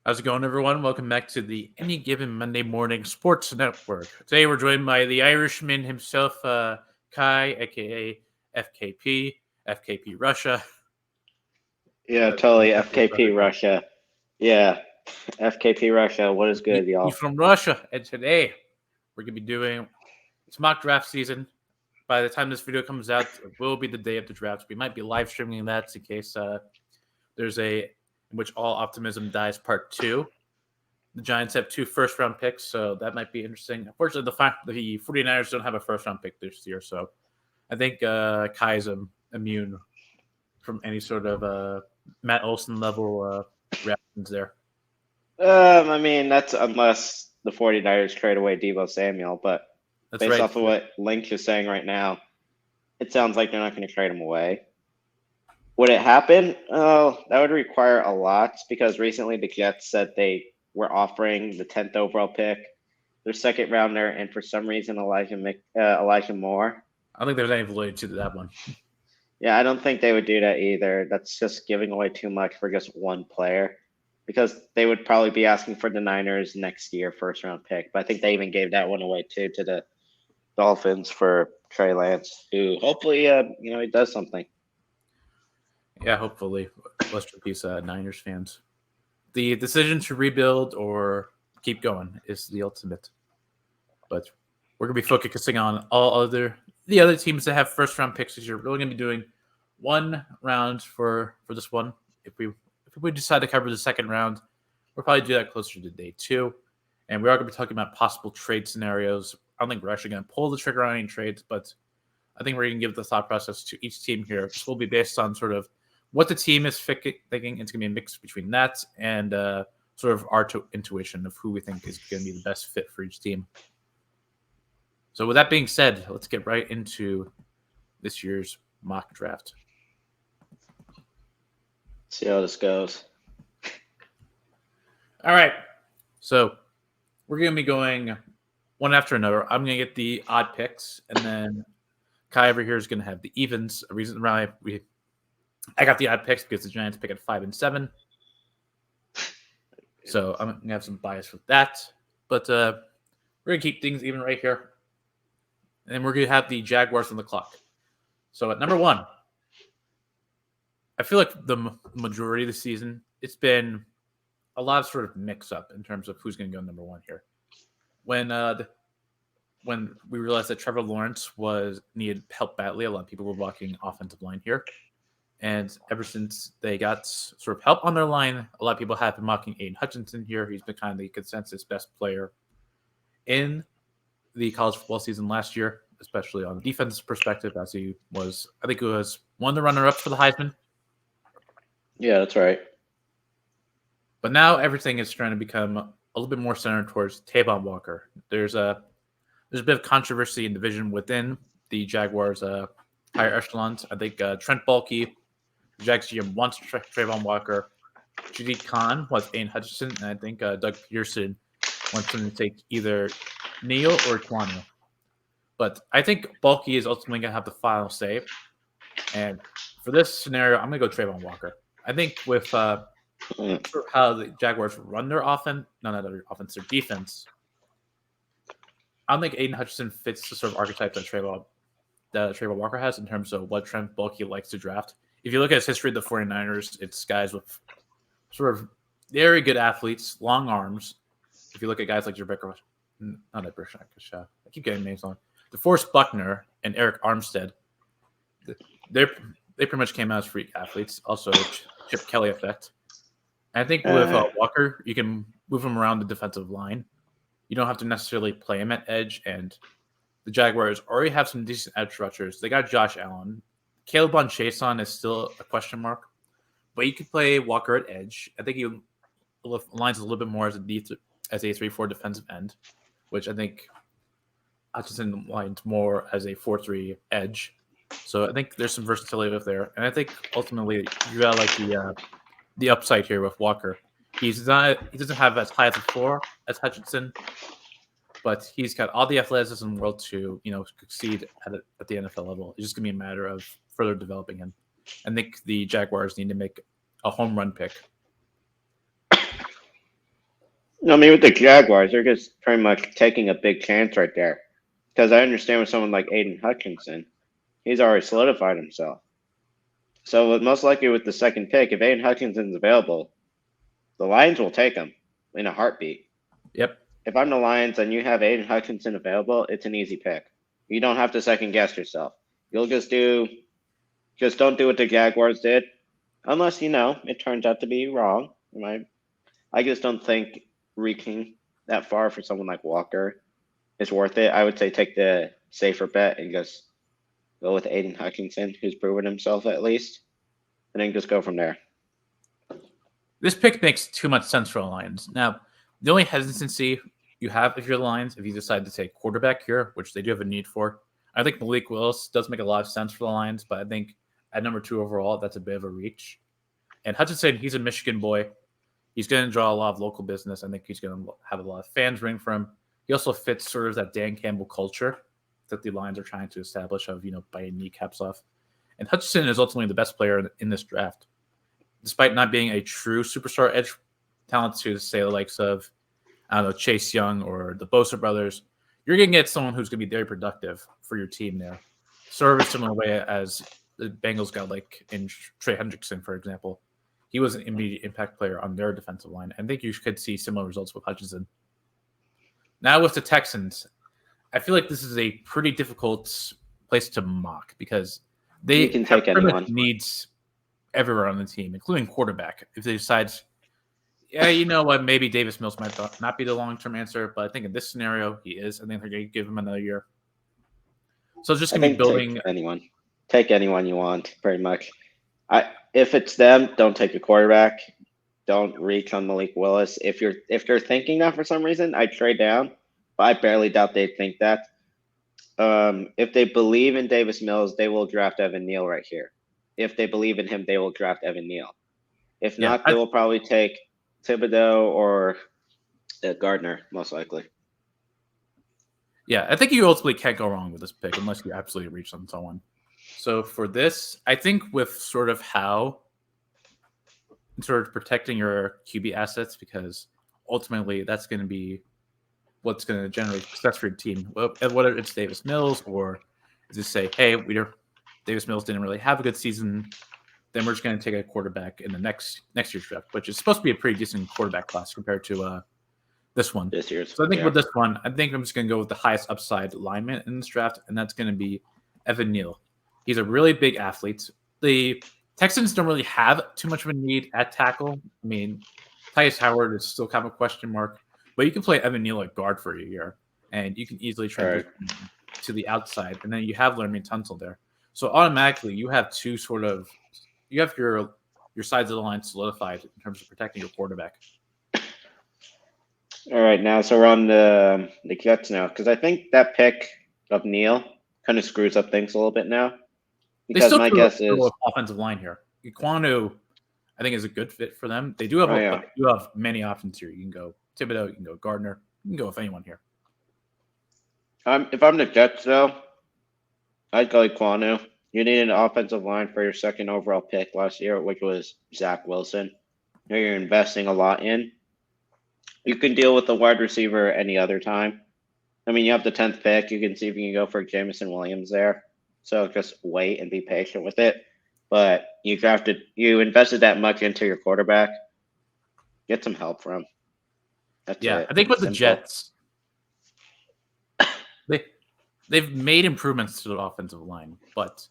How's it going, everyone? Welcome back to the Any Given Monday Morning Sports Network. Today we're joined by the Irishman himself, Kai, aka FKP Russia. Yeah, totally. FKP Russia. Yeah, FKP Russia. What is good, He's y'all? from Russia, and today we're gonna be doing it's mock draft season. By the time this video comes out, it will be the day of the draft. We might be live streaming that in case there's a in which all optimism dies part 2. The Giants have 2 first-round picks, so that might be interesting. Unfortunately, the 49ers don't have a first-round pick this year, so I think Kai is immune from any sort of Matt Olson level reactions there. I mean, that's unless the 49ers trade away Deebo Samuel, but That's based right. off of what Lynch is saying right now, it sounds like they're not going to trade him away. Would it happen? Oh, that would require a lot because recently the Jets said they were offering the 10th overall pick, their second rounder, and for some reason Elijah Moore. I don't think there's any validity to that one. Yeah, I don't think they would do that either. That's just giving away too much for just one player because they would probably be asking for the Niners next year first round pick. But I think they even gave that one away too to the Dolphins for Trey Lance, who hopefully he does something. Yeah, hopefully. Rest in peace, Niners fans. The decision to rebuild or keep going is the ultimate. But we're gonna be focusing on the other teams that have first round picks this year. We're only gonna be doing one round for this one. If we decide to cover the second round, we'll probably do that closer to day 2. And we are gonna be talking about possible trade scenarios. I don't think we're actually gonna pull the trigger on any trades, but I think we're gonna give the thought process to each team here. This will be based on sort of what the team is thinking. It's gonna be a mix between that and sort of our intuition of who we think is gonna be the best fit for each team. So with that being said, let's get right into this year's mock draft. See how this goes. All right. So we're going to be going one after another. I'm going to get the odd picks, and then Kai over here is going to have the evens. A reason why I got the odd picks because the Giants pick at 5 and 7. So I'm going to have some bias with that. But we're going to keep things even right here. And we're going to have the Jaguars on the clock. So at number 1, I feel like the majority of the season, it's been a lot of sort of mix-up in terms of who's going to go number 1 here. When we realized that Trevor Lawrence needed help badly, a lot of people were walking offensive line here. And ever since they got sort of help on their line, a lot of people have been mocking Aiden Hutchinson here. He's been kind of the consensus best player in the college football season last year, especially on the defensive perspective, as he was, I think it was one of the runner-ups for the Heisman. Yeah, that's right. But now everything is trying to become a little bit more centered towards Tavon Walker. There's a bit of controversy in division within the Jaguars' higher echelons. I think Trent Baalke, the Jags GM, wants Travon Walker. Jadid Khan wants Aiden Hutchinson, and I think Doug Pearson wants him to take either Neal or Kwanu. But I think Baalke is ultimately going to have the final say. And for this scenario, I'm going to go Travon Walker. I think with how the Jaguars run their offense, their defense, I don't think Aiden Hutchinson fits the sort of archetype that Travon Walker has in terms of what Trent Baalke likes to draft. If you look at his history of the 49ers, it's guys with sort of very good athletes, long arms. If you look at guys like I keep getting names on. DeForest Buckner and Eric Armstead, they pretty much came out as freak athletes. Also, Chip Kelly effect. And I think with Walker, you can move him around the defensive line. You don't have to necessarily play him at edge. And the Jaguars already have some decent edge rushers. They got Josh Allen. Caleb Chason is still a question mark. But you could play Walker at edge. I think he aligns a little bit more as a 3-4 defensive end, which I think Hutchinson aligns more as a 4-3 edge. So I think there's some versatility up there. And I think ultimately you got like the upside here with Walker. He doesn't have as high of a floor as Hutchinson, but he's got all the athleticism in the world to succeed at the NFL level. It's just gonna be a matter of further developing him. I think the Jaguars need to make a home run pick. I mean, with the Jaguars, they're just pretty much taking a big chance right there. Because I understand with someone like Aiden Hutchinson, he's already solidified himself. So most likely with the second pick, if Aiden Hutchinson's available, the Lions will take him in a heartbeat. Yep. If I'm the Lions and you have Aiden Hutchinson available, it's an easy pick. You don't have to second guess yourself. You'll just don't do what the Jaguars did, unless it turns out to be wrong. I just don't think reaching that far for someone like Walker is worth it. I would say take the safer bet and just go with Aiden Hutchinson, who's proven himself at least, and then just go from there. This pick makes too much sense for the Lions. Now, the only hesitancy you have if you're the Lions, if you decide to take quarterback here, which they do have a need for, I think Malik Willis does make a lot of sense for the Lions, but I think at number 2 overall, that's a bit of a reach. And Hutchinson, he's a Michigan boy. He's going to draw a lot of local business. I think he's going to have a lot of fans rooting for him. He also fits sort of that Dan Campbell culture that the Lions are trying to establish of, biting kneecaps off. And Hutchinson is ultimately the best player in this draft. Despite not being a true superstar edge talent to, say, the likes of, Chase Young or the Bosa brothers, you're going to get someone who's going to be very productive for your team there. Sort of a similar way as the Bengals got like in Trey Hendrickson, for example. He was an immediate impact player on their defensive line. I think you could see similar results with Hutchinson. Now with the Texans, I feel like this is a pretty difficult place to mock because they can have take pretty much anyone. needs everywhere on the team, including quarterback. If they decide, yeah, you know what, maybe Davis Mills might not be the long-term answer, but I think in this scenario, he is. I think they're going to give him another year. So it's just going to be building. Take anyone you want, pretty much. If it's them, don't take a quarterback. Don't reach on Malik Willis. If you're thinking that for some reason, I'd trade down, but I barely doubt they'd think that. If they believe in Davis Mills, they will draft Evan Neal right here. If they believe in him, they will draft Evan Neal. If not, they will probably take Thibodeau or Gardner, most likely. Yeah, I think you ultimately can't go wrong with this pick unless you absolutely reach on someone. So for this, I think with sort of how sort of protecting your QB assets, because ultimately that's going to be what's going to generate success for your team. Whether it's Davis Mills or just say, hey, Davis Mills didn't really have a good season, then we're just going to take a quarterback in the next year's draft, which is supposed to be a pretty decent quarterback class compared to this one. This year's. So I think with this one, I think I'm just going to go with the highest upside lineman in this draft, and that's going to be Evan Neal. He's a really big athlete. The Texans don't really have too much of a need at tackle. I mean, Tyus Howard is still kind of a question mark, but you can play Evan Neal at guard for a year, and you can easily transition to the outside, and then you have Laremy Tunsil there. So automatically, you have you have your sides of the line solidified in terms of protecting your quarterback. All right, now so we're on the Jets now, because I think that pick of Neal kind of screws up things a little bit now. Because my guess is offensive line here. Iquanu, I think, is a good fit for them. They do have you have many options here. You can go Thibodeau, you can go Gardner, you can go with anyone here. If I'm the Jets, though, I'd go Iquanu. You needed an offensive line for your second overall pick last year, which was Zach Wilson. Now you're investing a lot in. You can deal with the wide receiver any other time. I mean, you have the 10th pick. You can see if you can go for Jameson Williams there. So just wait and be patient with it. But you invested that much into your quarterback. Get some help from him. That's it. I think with the Jets, they've made improvements to the offensive line, but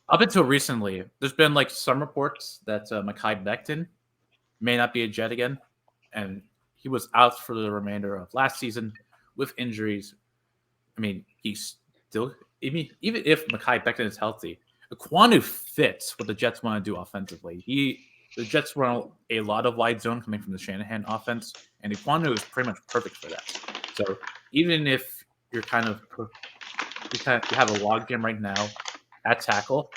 up until recently, there's been like some reports that Mekhi Becton may not be a Jet again, and he was out for the remainder of last season with injuries. I mean, he's still even if Mekhi Becton is healthy, Iquanu fits what the Jets want to do offensively. The Jets run a lot of wide zone coming from the Shanahan offense, and Iquanu is pretty much perfect for that. So even if you have a logjam right now at tackle,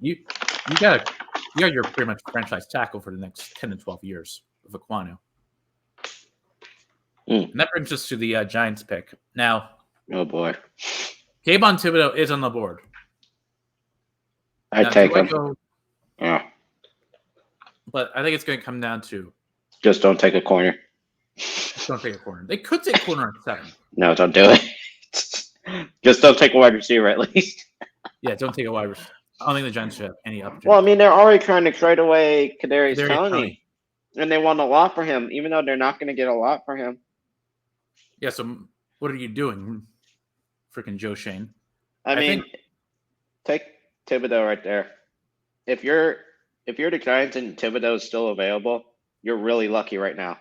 you got your pretty much franchise tackle for the next 10 to 12 years of Iquanu. And that brings us to the Giants pick. Now, oh boy, Kayvon Thibodeau is on the board. I'd take him. But I think it's going to come down to just don't take a corner. Don't take a corner. They could take corner at 7. No, don't do it. Just don't take a wide receiver at least. Yeah, don't take a wide receiver. I don't think the Giants should have any opportunity. Well, I mean, they're already trying to trade away Kadarius Kadarius Toney, Toney. and they want a lot for him, even though they're not going to get a lot for him. Yeah, so what are you doing, freaking Joe Shane? I mean, take Thibodeau right there. If you're the Giants and Thibodeau is still available, you're really lucky right now.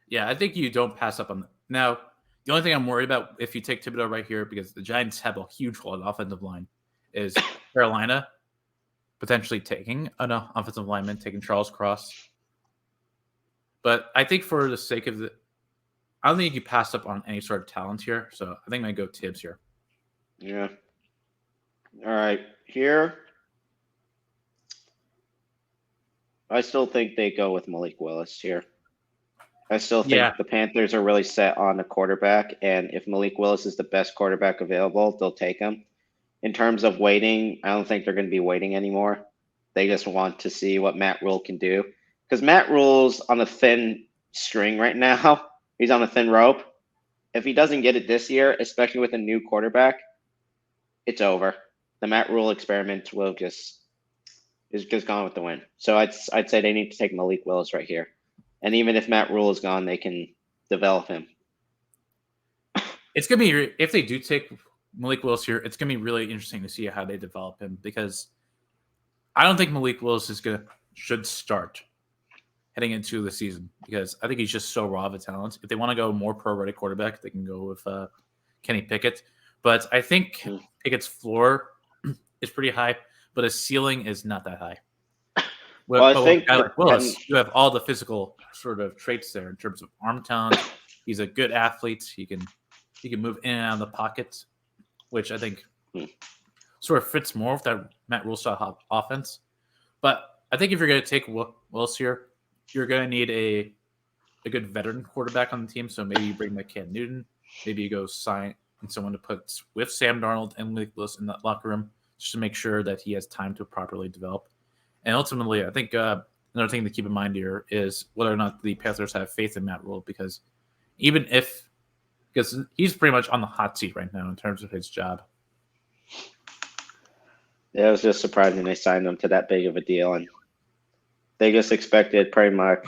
Yeah, I think you don't pass up on now. The only thing I'm worried about if you take Thibodeau right here, because the Giants have a huge hole on the offensive line, is Carolina potentially taking an offensive lineman, taking Charles Cross. But I think for the sake of I don't think you pass up on any sort of talent here. So I think I'm going to go Tibbs here. Yeah. All right. Here, I still think they go with Malik Willis here. I still think the Panthers are really set on a quarterback, and if Malik Willis is the best quarterback available, they'll take him. In terms of waiting, I don't think they're going to be waiting anymore. They just want to see what Matt Rule can do. Because Matt Rule's on a thin string right now. He's on a thin rope. If he doesn't get it this year, especially with a new quarterback, it's over. The Matt Rule experiment is just gone with the wind. So I'd say they need to take Malik Willis right here. And even if Matt Rule is gone, they can develop him. It's going to be, if they do take Malik Willis here, it's going to be really interesting to see how they develop him, because I don't think Malik Willis should start heading into the season, because I think he's just so raw of a talent. If they want to go more pro-ready quarterback, they can go with Kenny Pickett. But I think Pickett's floor is pretty high, but his ceiling is not that high. Well, I think like Willis, you have all the physical sort of traits there in terms of arm talent. He's a good athlete. He can move in and out of the pocket, which I think sort of fits more with that Matt Rule style offense. But I think if you're going to take Willis here, you're going to need a good veteran quarterback on the team. So maybe you bring back Cam Newton. Maybe you go sign someone to put with Sam Darnold and Malik Willis in that locker room just to make sure that he has time to properly develop. And ultimately, I think another thing to keep in mind here is whether or not the Panthers have faith in Matt Rule, because because he's pretty much on the hot seat right now in terms of his job. Yeah, it was just surprising they signed him to that big of a deal, and they just expected pretty much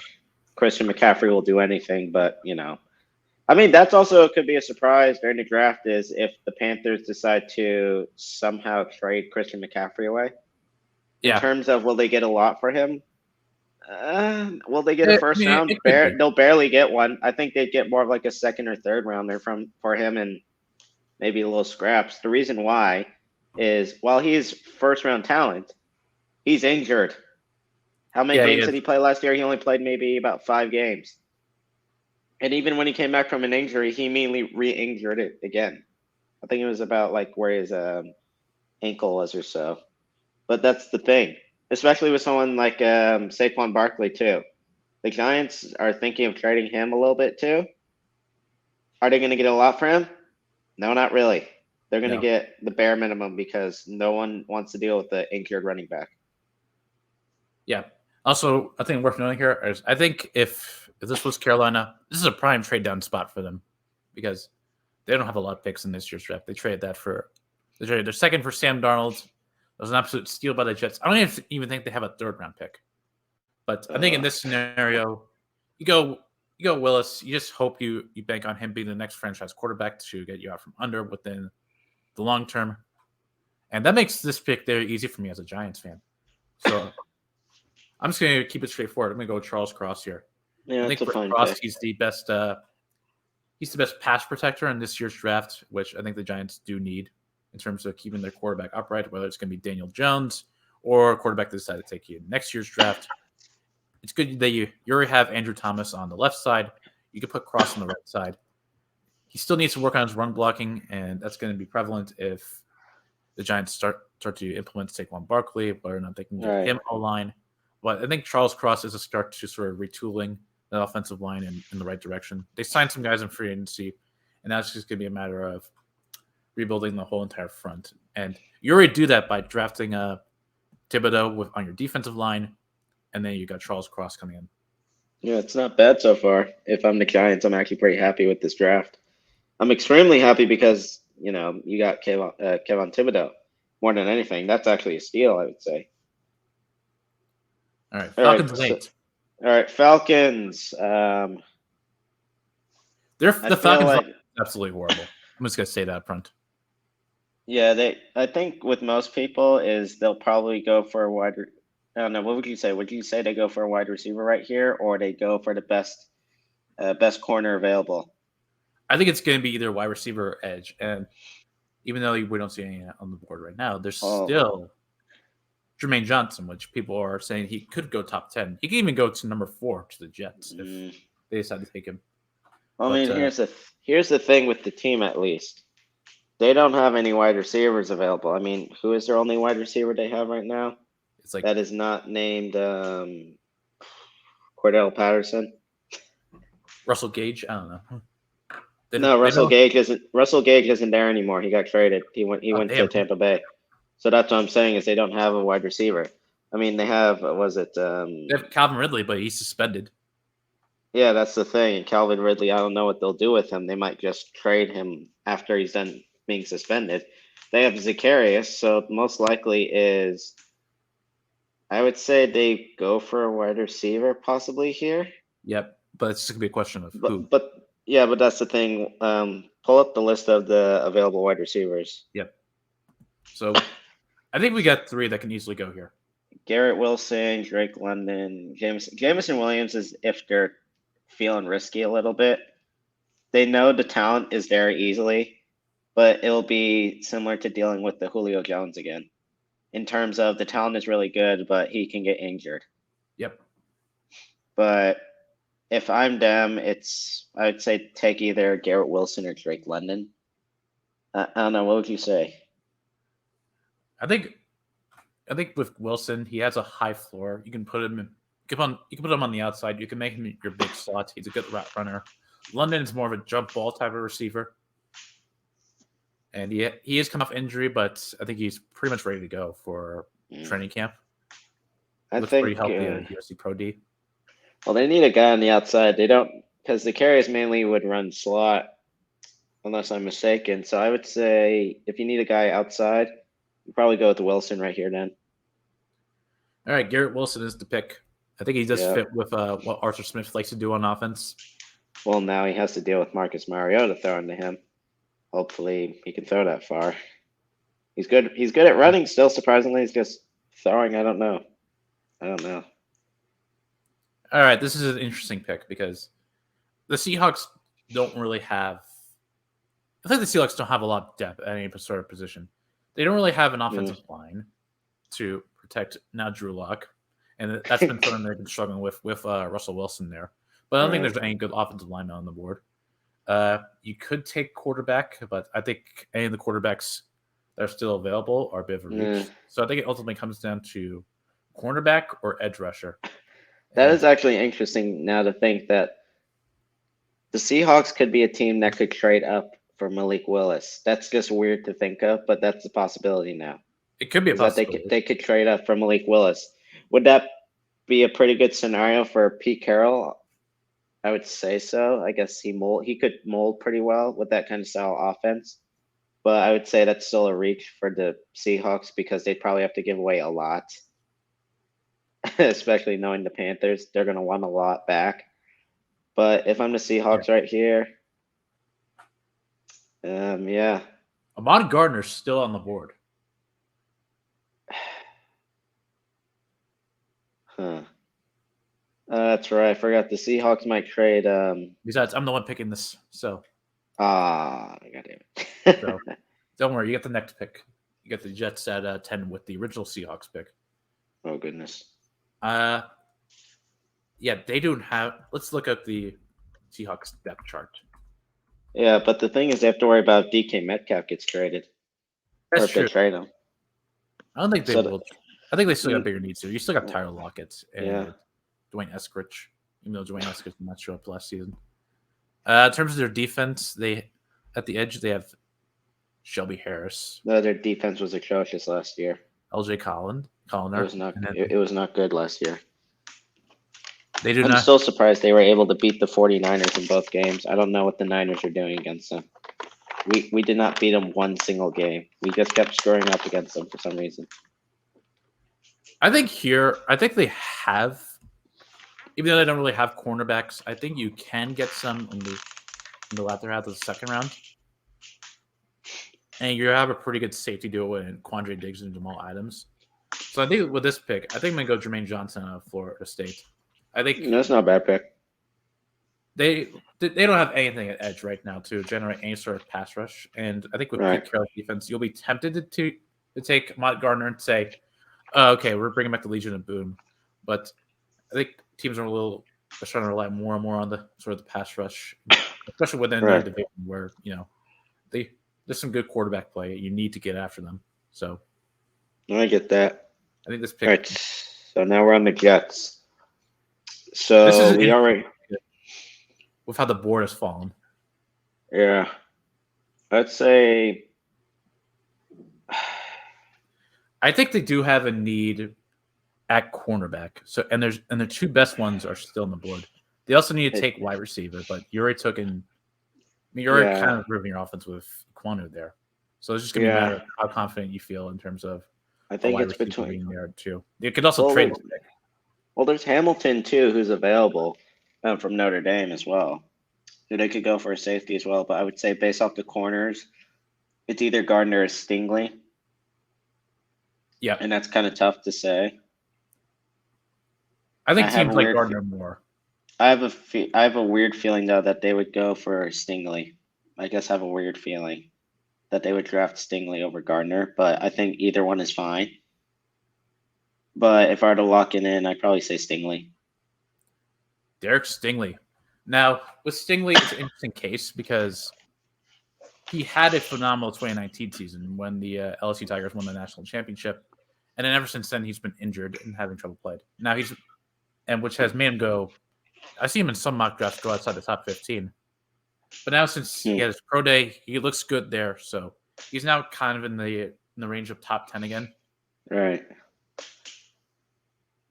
Christian McCaffrey will do anything, but I mean, that's also could be a surprise during the draft is if the Panthers decide to somehow trade Christian McCaffrey away. In terms of will they get a lot for him? Will they get a first round? They'll barely get one. I think they'd get more of like a second or third rounder for him and maybe a little scraps. The reason why is while he's first round talent, he's injured. How many games did he play last year? He only played maybe about 5 games. And even when he came back from an injury, he immediately re-injured it again. I think it was about like where his ankle was or so. But that's the thing, especially with someone like Saquon Barkley too. The Giants are thinking of trading him a little bit too. Are they going to get a lot for him? No, not really. They're going to get the bare minimum because no one wants to deal with the injured running back. Yeah. Also, I think worth noting here is I think if this was Carolina, this is a prime trade down spot for them because they don't have a lot of picks in this year's draft. They traded their second for Sam Darnold. It was an absolute steal by the Jets. I don't even think they have a 3rd round pick. But I think in this scenario, you go Willis. You just hope you bank on him being the next franchise quarterback to get you out from under within the long term. And that makes this pick very easy for me as a Giants fan. So I'm just going to keep it straightforward. I'm going to go with Charles Cross here. Yeah, I think for Cross, he's the best pass protector in this year's draft, which I think the Giants do need in terms of keeping their quarterback upright, whether it's going to be Daniel Jones or a quarterback that decided to take you in next year's draft. It's good that you already have Andrew Thomas on the left side. You can put Cross on the right side. He still needs to work on his run blocking, and that's going to be prevalent if the Giants start to implement Saquon Barkley, whether or not they can get him O-line. But I think Charles Cross is a start to sort of retooling the offensive line in the right direction. They signed some guys in free agency, and now it's just going to be a matter of rebuilding the whole entire front. And you already do that by drafting Thibodeau on your defensive line, and then you got Charles Cross coming in. Yeah, it's not bad so far. If I'm the Giants, I'm actually pretty happy with this draft. I'm extremely happy because you got Kevin Thibodeau more than anything. That's actually a steal, I would say. All right, All right, Falcons late. all right, Falcons. I The feel Falcons are like absolutely horrible. I'm just gonna say that up front. yeah, they. I think with most people is they'll probably go for a I don't know. What would you say? Would you say they go for a wide receiver right here, or they go for the best corner available? I think it's gonna be either wide receiver or edge, and even though we don't see any on the board right now, there's Oh, still Jermaine Johnson, which people are saying he could go top 10. He can even go to number 4 to the Jets if mm, they decide to take him. I But mean, here's the thing with the team. At least they don't have any wide receivers available. I mean, who is their only wide receiver they have right now? it's like That is not named Cordell Patterson. Russell Gage. I don't know. No, They don't. Russell Gage isn't there anymore. He got traded. He went to Damn. Tampa Bay. So that's what I'm saying is they don't have a wide receiver. I mean, they have was it They have Calvin Ridley, but he's suspended. yeah, that's the thing. Calvin Ridley, I don't know what they'll do with him. They might just trade him after he's done being suspended. They have Zacharias, so most likely is I would say they go for a wide receiver possibly here. Yep. But it's just gonna be a question of who. But yeah, but that's the thing. Pull up the list of the available wide receivers. Yep. So I think we got 3 that can easily go here. Garrett Wilson, Drake London, Jameson Williams is if they're feeling risky a little bit. They know the talent is there easily, but it'll be similar to dealing with the Julio Jones again. In terms of the talent is really good, but he can get injured. Yep. But if I'm them, I would say take either Garrett Wilson or Drake London. I don't know. What would you say? I think with Wilson, he has a high floor. You can put him in, you can put him on the outside. You can make him your big slot. He's a good route runner. London is more of a jump ball type of receiver. And he is come off injury, but I think he's pretty much ready to go for training camp. I Looks think pretty healthy at USC Pro D. well, they need a guy on the outside. They don't because the carriers mainly would run slot, unless I'm mistaken. So I would say if you need a guy outside, you probably go with Wilson right here then. All right, Garrett Wilson is the pick. I think he does Yeah. fit with what Arthur Smith likes to do on offense. Well, now he has to deal with Marcus Mariota throwing to him. Hopefully, he can throw that far. He's good. He's good at running still. Surprisingly, he's just throwing. I don't know. All right, this is an interesting pick because the Seahawks don't really have. I think the Seahawks don't have a lot of depth at any sort of position. They don't really have an offensive line to protect now Drew Lock, and that's been something they've been struggling with Russell Wilson there. But I don't think there's any good offensive linemen on the board. You could take quarterback, but I think any of the quarterbacks that are still available are a bit of a reach. So I think it ultimately comes down to cornerback or edge rusher. That is actually interesting now to think that the Seahawks could be a team that could trade up for Malik Willis. That's just weird to think of, but that's a possibility now. It could be a possibility. They could trade up for Malik Willis. Would that be a pretty good scenario for Pete Carroll? I would say so. I guess he could mold pretty well with that kind of style offense. But I would say that's still a reach for the Seahawks because they'd probably have to give away a lot. Especially knowing the Panthers, they're going to want a lot back. But if I'm the Seahawks right here, yeah. Ahmad Gardner's still on the board. Huh. That's right. I forgot the Seahawks might trade. Besides, I'm the one picking this, so. Goddamn it. So, don't worry, you get the next pick. You get the Jets at 10 with the original Seahawks pick. Oh goodness. Yeah, they don't have. Let's look at the Seahawks depth chart. Yeah, but the thing is, they have to worry about DK Metcalf gets traded. That's true. They trade him. I don't think they will. I think they still got bigger needs here. You still got Tyler Lockett and Dwayne Eskridge, even though Dwayne Eskridge did not show up last season. In terms of their defense, at the edge they have Shelby Harris. No, their defense was atrocious last year. LJ Colliner. It was not good last year. They do I'm not. still surprised they were able to beat the 49ers in both games. I don't know what the Niners are doing against them. We did not beat them one single game. We just kept screwing up against them for some reason. I think they have, even though they don't really have cornerbacks, I think you can get some in the latter half of the second round. And you have a pretty good safety duo in Quandre Diggs and Jamal Adams. So I think with this pick, I think I'm going to go Jermaine Johnson out of Florida State. I think That's not a bad pick. they don't have anything at edge right now to generate any sort of pass rush. And I think with Right. Pete Carroll's defense, you'll be tempted to take Mott Gardner and say, oh, okay, we're bringing back the Legion of Boom. But I think teams are starting to rely more and more on the sort of the pass rush, especially within their Right. division where, there's some good quarterback play. You need to get after them. So I get that. I think this All pick. right. So now we're on the Jets. This So is we already, with how the board has fallen. yeah. Let's say, I think they do have a need at cornerback. So and the two best ones are still on the board. They also need to take wide receiver, but you already took in. You're already kind of improving your offense with Kwanu there. So it's just gonna be a matter of how confident you feel in terms of I think wide it's receiver between. being there too. You could also trade this pick. Well, there's Hamilton too, who's available from Notre Dame as well. So they could go for a safety as well, but I would say based off the corners, it's either Gardner or Stingley. Yeah, and that's kind of tough to say. I think I have teams a like weird Gardner more. I have a weird feeling though that they would go for Stingley. I guess I have a weird feeling that they would draft Stingley over Gardner, but I think either one is fine. But if I were to lock it in, I'd probably say Stingley. Derek Stingley. Now, with Stingley, it's an interesting case because he had a phenomenal 2019 season when the LSU Tigers won the national championship. And then ever since then, he's been injured and having trouble played. Now which has made him go. I see him in some mock drafts go outside the top 15. But now since he had his pro day, he looks good there. So he's now kind of in the range of top 10 again. Right.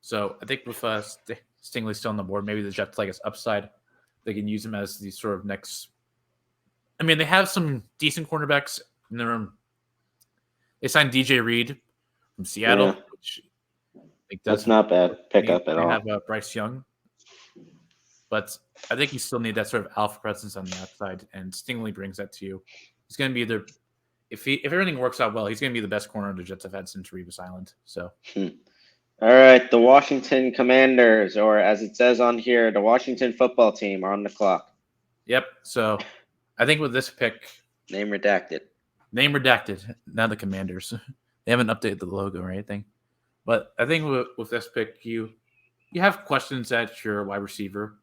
So I think with Stingley still on the board, maybe the Jets like his upside. They can use him as the sort of next. I mean, they have some decent cornerbacks in the room. They signed DJ Reed from Seattle, which I think that's not bad pickup at all. They have Bryce Young, but I think you still need that sort of alpha presence on the outside, and Stingley brings that to you. He's going to be if everything works out well, he's going to be the best corner the Jets have had since Revis Island. So. All right, the Washington Commanders, or as it says on here, the Washington football team are on the clock. Yep. So I think with this pick, name redacted. Now the Commanders. They haven't updated the logo or anything. But I think with this pick, you have questions at your wide receiver.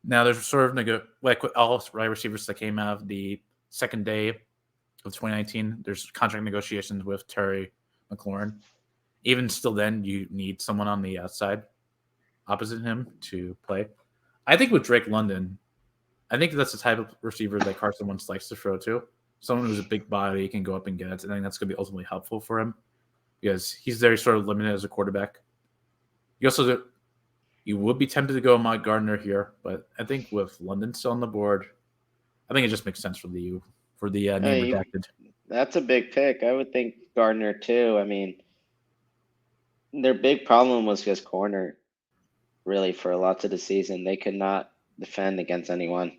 Now there's sort of like with all wide receivers that came out of the second day of 2019, there's contract negotiations with Terry McLaurin. Even still then, you need someone on the outside opposite him to play. I think with Drake London, I think that's the type of receiver that Carson Wentz likes to throw to. Someone who's a big body, can go up and get it. And I think that's going to be ultimately helpful for him because he's very sort of limited as a quarterback. You would be tempted to go Mott Gardner here, but I think with London still on the board, I think it just makes sense for the name redacted. That's a big pick. I would think Gardner too. I mean, their big problem was just corner, really, for lots of the season. They could not defend against anyone.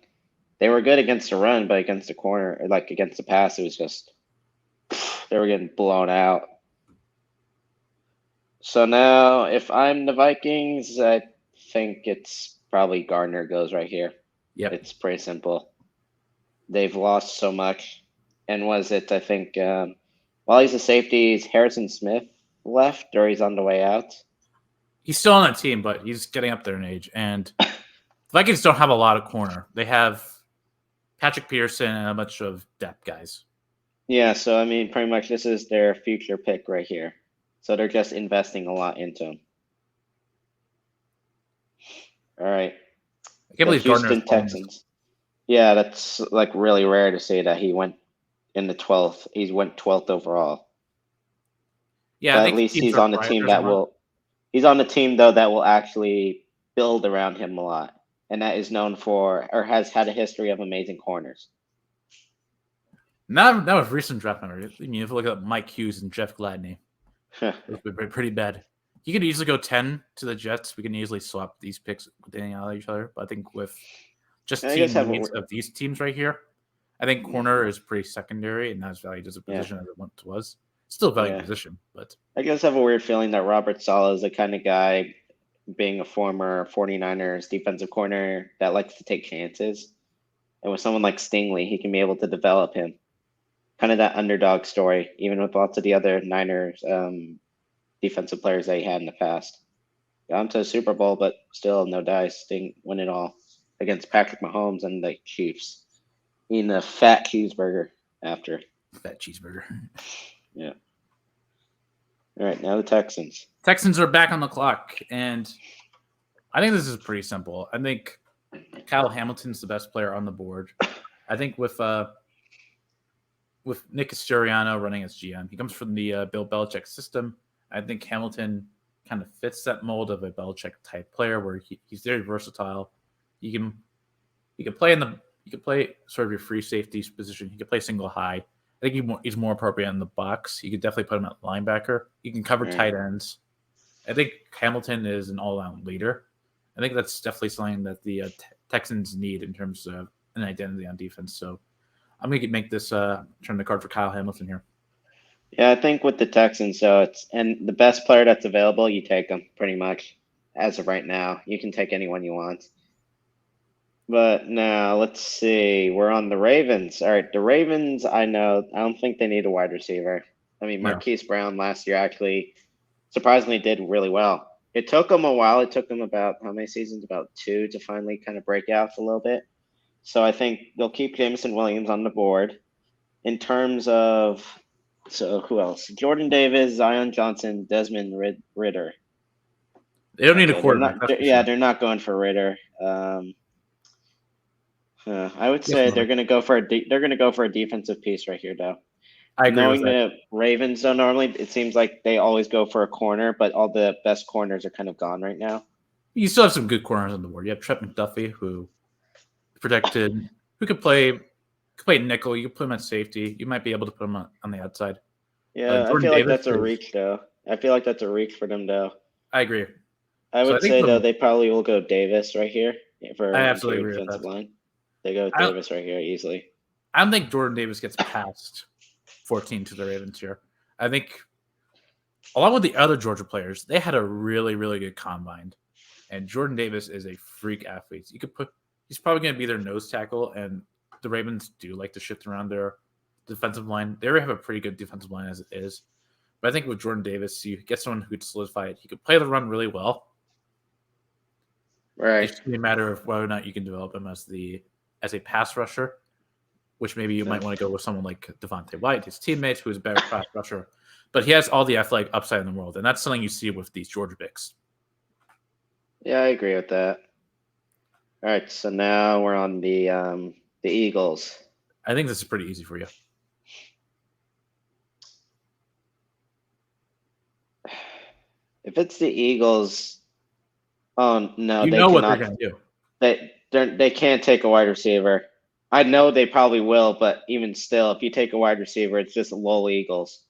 They were good against the run, but against the corner, or like against the pass, it was just they were getting blown out. So now, if I'm the Vikings, I think it's probably Gardner goes right here. Yep. It's pretty simple. They've lost so much. And was it, I think, while he's a safety, is Harrison Smith left or he's on the way out? He's still on that team, but he's getting up there in age. And the Vikings don't have a lot of corner. They have Patrick Peterson and a bunch of depth guys. Yeah, so I mean, pretty much this is their future pick right here. So they're just investing a lot into him. All right. I can't believe Houston Texans. Yeah, that's like really rare to say that he went in the 12th. He went 12th overall. Yeah, but at least he's on the team that will. He's on the team though that will actually build around him a lot, and that is known for or has had a history of amazing corners. Not with recent draft numbers. I mean, if you look at Mike Hughes and Jeff Gladney, those would be pretty bad. You could easily go 10 to the Jets. We can easily swap these picks with any out of each other. But I think with just team needs of these teams right here, I think corner is pretty secondary and not as valued as a position as it once was. Still a valued position, but I guess I have a weird feeling that Robert Saleh is the kind of guy, being a former 49ers defensive corner, that likes to take chances. And with someone like Stingley, he can be able to develop him. Kind of that underdog story, even with lots of the other Niners defensive players that he had in the past. Got him to a Super Bowl, but still no dice. Didn't win it all against Patrick Mahomes and the Chiefs. Eating a fat cheeseburger after. Fat cheeseburger. Yeah. All right, now the Texans. Texans are back on the clock, and I think this is pretty simple. I think Kyle Hamilton's the best player on the board. I think with Nick Sirianni running as GM, he comes from the Bill Belichick system. I think Hamilton kind of fits that mold of a Belichick type player, where he's very versatile. He can play sort of your free safety position. He can play single high. I think he's more appropriate in the box. You could definitely put him at linebacker. He can cover tight ends. I think Hamilton is an all-around leader. I think that's definitely something that the Texans need in terms of an identity on defense. So I'm going to make this turn the card for Kyle Hamilton here. Yeah, I think with the Texans, and the best player that's available, you take them pretty much as of right now. You can take anyone you want. But now let's see. We're on the Ravens. All right, the Ravens. I don't think they need a wide receiver. I mean, Marquise Brown last year actually surprisingly did really well. It took him a while. It took him about how many seasons? About 2 to finally kind of break out a little bit. So I think they'll keep Jameson Williams on the board. In terms of, so who else? Jordan Davis, Zion Johnson, Desmond Ritter. They don't need a quarterback. They're not going for Ritter. I would say they're going to go for a defensive piece right here, though. I agree. Knowing the Ravens, though, normally it seems like they always go for a corner, but all the best corners are kind of gone right now. You still have some good corners on the board. You have Trent McDuffie, who could play nickel. You could put him at safety. You might be able to put him on the outside. Yeah, I feel like that's a reach, though. I feel like that's a reach for them, though. I agree. I would say, though, they probably will go Davis right here for I absolutely agree defensive line. They go Davis right here easily. I don't think Jordan Davis gets past 14 to the Ravens here. I think, along with the other Georgia players, they had a really, really good combine. And Jordan Davis is a freak athlete. He's probably going to be their nose tackle, and the Ravens do like to shift around their defensive line. They already have a pretty good defensive line as it is. But I think with Jordan Davis, you get someone who could solidify it. He could play the run really well. Right. It's just a matter of whether or not you can develop him as a pass rusher, which maybe you might want to go with someone like Devontae White, his teammate, who is a better pass rusher. But he has all the athletic upside in the world, and that's something you see with these Georgia picks. Yeah, I agree with that. All right, so now we're on the Eagles. I think this is pretty easy for you. If it's the Eagles, oh no, you know what they're going to do. They can't take a wide receiver. I know they probably will, but even still, if you take a wide receiver, it's just lol Eagles.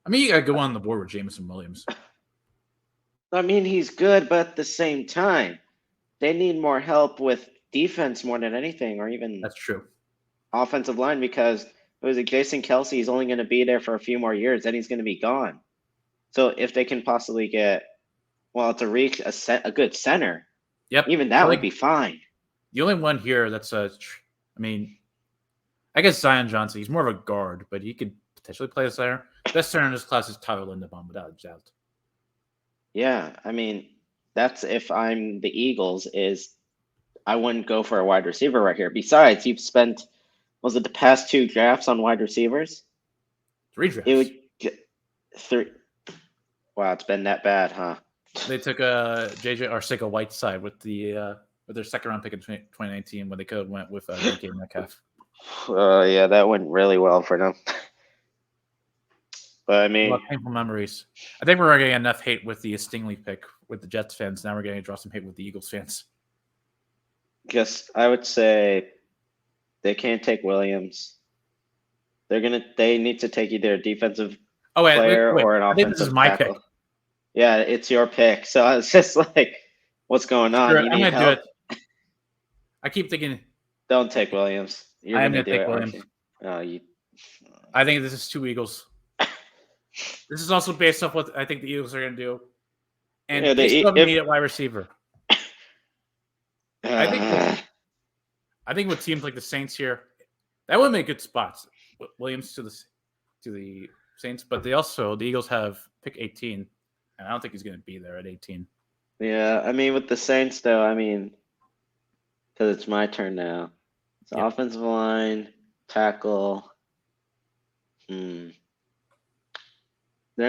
I mean, you got to go on the board with Jameson Williams. I mean, he's good, but at the same time, they need more help with defense more than anything, or even that's true. Offensive line, because it was like Jason Kelsey is only going to be there for a few more years, then he's going to be gone. So if they can possibly get, to reach a good center, even that would be fine. The only one here that's I guess Zion Johnson. He's more of a guard, but he could potentially play a center. Best center in this class is Tyler Linderbaum, without a doubt. Yeah, I mean, that's if I'm the Eagles, I wouldn't go for a wide receiver right here. Besides, you've spent, was it the past 2 drafts on wide receivers? 3 drafts. It would get 3. Wow, it's been that bad, huh? They took JJ Arcega-Whiteside with their second round pick in 2019 when they could have went with DK Metcalf. Yeah, that went really well for them. But I A lot mean, of painful memories. I think we're getting enough hate with the Stingley pick with the Jets fans. Now we're getting to draw some hate with the Eagles fans. guess I would say they can't take Williams. They need to take either a defensive Oh wait. player or an I think this is offensive my pick. tackle. Yeah, it's your pick. So I was just like, what's going on? Sure, You I'm need gonna do help? it. I keep thinking Don't take Williams. You're I am gonna gonna do take it, aren't Williams. you? Oh, you. I think this is 2 Eagles. This is also based off what I think the Eagles are gonna do, and Yeah, they still have a if need at wide receiver. I think with teams like the Saints here, that would make good spots. Williams to the Saints, but the Eagles have pick 18, and I don't think he's going to be there at 18. yeah, I mean with the Saints though, I mean because it's my turn now. It's Yep. offensive line, tackle. They're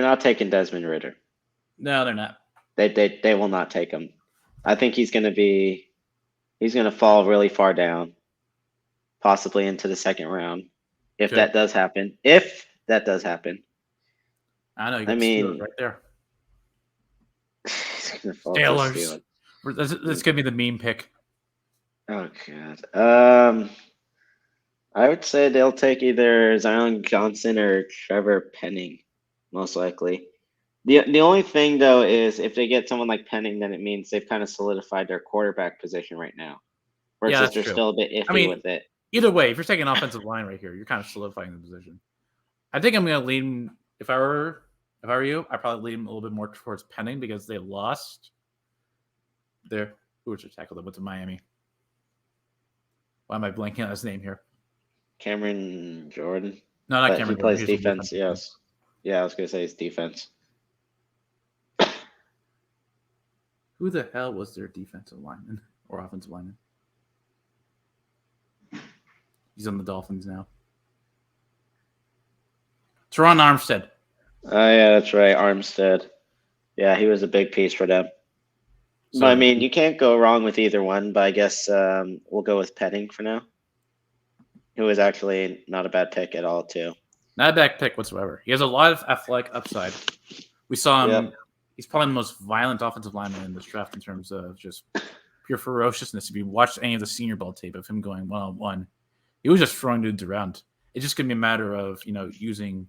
not taking Desmond Ridder. No, they're not. They will not take him. I think he's gonna fall really far down, possibly into the second round. If Could. that does happen. If that does happen. I know. You I can steal it mean, right there. he's gonna fall to the Steelers. Steelers. That's going to be the meme pick. Oh god. I would say they'll take either Zion Johnson or Trevor Penning, most likely. The only thing though is if they get someone like Penning, then it means they've kind of solidified their quarterback position right now. Yeah, Versus that's they're true. still a bit iffy I mean, with it. either way, if you're taking offensive line right here, you're kind of solidifying the position. I think I'm going to lean. If I were you, I'd probably lean a little bit more towards Penning because they lost their who was their tackle that went to Miami. Why am I blanking on his name here? Cameron Jordan. No, not But Cameron he Jordan. plays He's defense, yes. Yeah, I was gonna say his defense. Who the hell was their defensive lineman or offensive lineman? He's on the Dolphins now. Teron Armstead. Oh yeah, that's right, Armstead. Yeah, he was a big piece for them. So, but I mean, you can't go wrong with either one. But I guess we'll go with Penning for now. Who is actually not a bad pick at all, too. Not a bad pick whatsoever. He has a lot of athletic upside. We saw him. Yep. He's probably the most violent offensive lineman in this draft in terms of just pure ferociousness. If you watched any of the Senior Bowl tape of him going one-on-one, he was just throwing dudes around. It's just going to be a matter of, using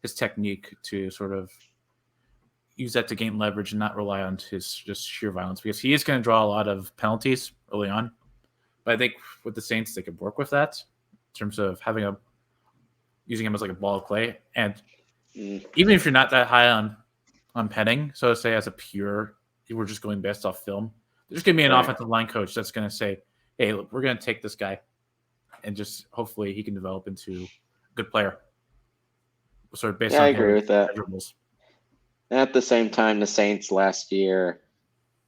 his technique to sort of use that to gain leverage and not rely on his just sheer violence, because he is going to draw a lot of penalties early on. But I think with the Saints, they could work with that in terms of using him as like a ball of clay. And even if you're not that high on Penning, so to say, as a pure, we're just going based off film, there's going to be an offensive line coach that's going to say, hey, look, we're going to take this guy and just hopefully he can develop into a good player. Sort of based on I agree with that. measurables. At the same time, the Saints last year,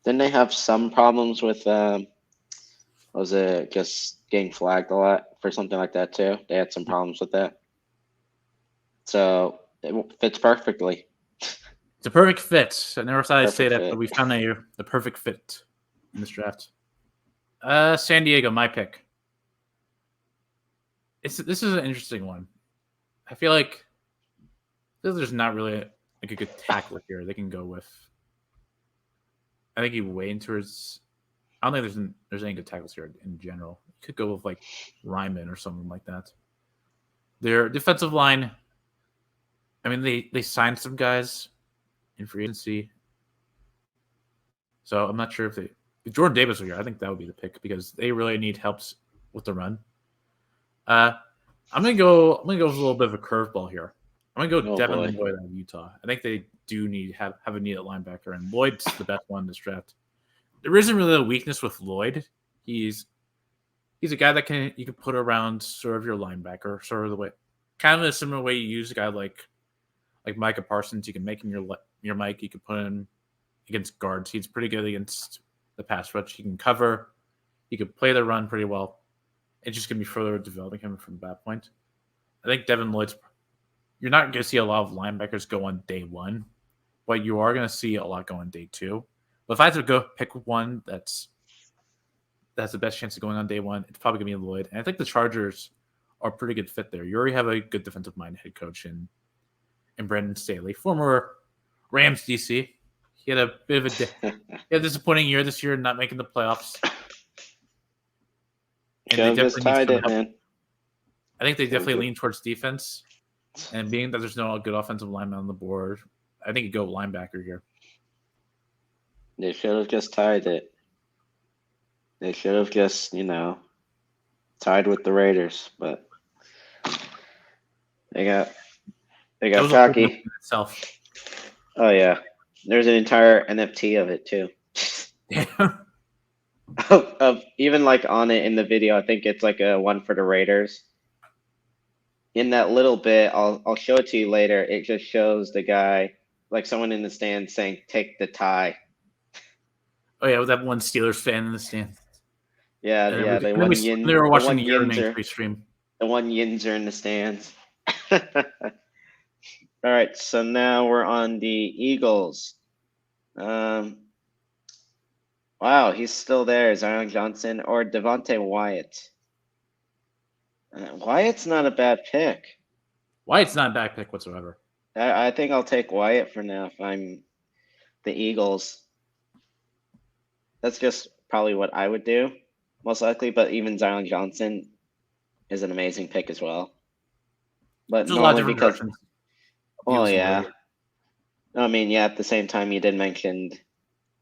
didn't they have some problems with, was it just getting flagged a lot for something like that too? They had some problems with that. So it fits perfectly. It's a perfect fit. I never thought I'd say that, fit. but we found the perfect fit in this draft. San Diego, my pick. This is an interesting one. I feel like there's not really a good tackler here they can go with. I think you weigh towards. I don't think there's any good tackles here in general. You could go with like Ryman or something like that. Their defensive line. I mean, they signed some guys in free agency, so I'm not sure if if Jordan Davis were here, I think that would be the pick because they really need helps with the run. I'm gonna go with a little bit of a curveball here. I'm gonna go Devin Lloyd out of Utah. I think they do have a need at linebacker, and Lloyd's the best one in this draft. There isn't really a weakness with Lloyd. He's a guy that you can put around sort of your linebacker, sort of the way, kind of a similar way you use a guy like Micah Parsons. You can make him your Mike. You can put him against guards. He's pretty good against the pass rush. He can cover. He can play the run pretty well. It's just going to be further developing him from that point. I think Devin Lloyd's. You're not going to see a lot of linebackers go on day one, but you are going to see a lot go on day two. But if I had to go pick one that's the best chance of going on day one, it's probably going to be Lloyd. And I think the Chargers are a pretty good fit there. You already have a good defensive mind head coach in and Brandon Staley, former Rams DC. He had a bit of a disappointing year this year, not making the playoffs. And Should they have just definitely need tied some it, help. man. I think they Should've definitely just- lean towards defense. And being that there's no good offensive lineman on the board, I think you go linebacker here. They should have just tied it. They should have just, tied with the Raiders, but they got That was cocky. in itself. Oh yeah, there's an entire NFT of it too. of even like on it in the video, I think it's like a one for the Raiders. In that little bit, I'll show it to you later. It just shows the guy, like someone in the stand saying, "Take the tie." Oh yeah, with that one Steelers fan in the stand. Yeah, And yeah. they were watching the Year stream. The one Yinzer in the stands. All right, so now we're on the Eagles. Wow, he's still there. Zion Johnson or Devontae Wyatt. Wyatt's not a bad pick. Wyatt's not a bad pick whatsoever. I think I'll take Wyatt for now if I'm the Eagles. That's just probably what I would do, most likely. But even Zion Johnson is an amazing pick as well. But There's a lot of different directions. Well, yeah. I mean, yeah, at the same time, you did mention,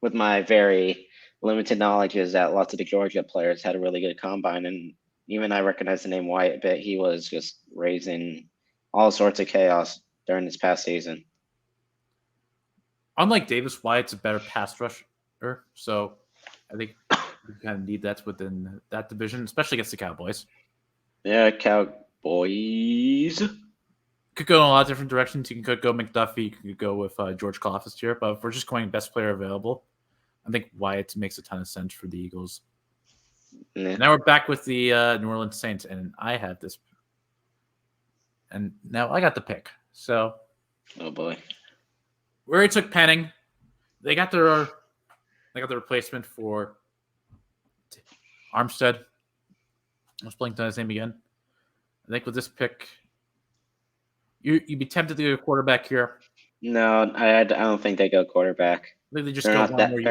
with my very limited knowledge, is that lots of the Georgia players had a really good combine. And even I recognize the name Wyatt a bit. He was just raising all sorts of chaos during this past season. Unlike Davis, Wyatt's a better pass rusher. So I think you kind of need that within that division, especially against the Cowboys. Yeah, Cowboys. Could go in a lot of different directions. You could go McDuffie. You could go with George Kalafis here. But if we're just going best player available, I think Wyatt makes a ton of sense for the Eagles. Yeah. Now we're back with the New Orleans Saints, and I have this. And now I got the pick. So, oh boy, we already took Penning. They got the replacement for Armstead. I was blanking on his name again. I think with this pick, you'd be tempted to go quarterback here. No, I don't think they go quarterback. They just they're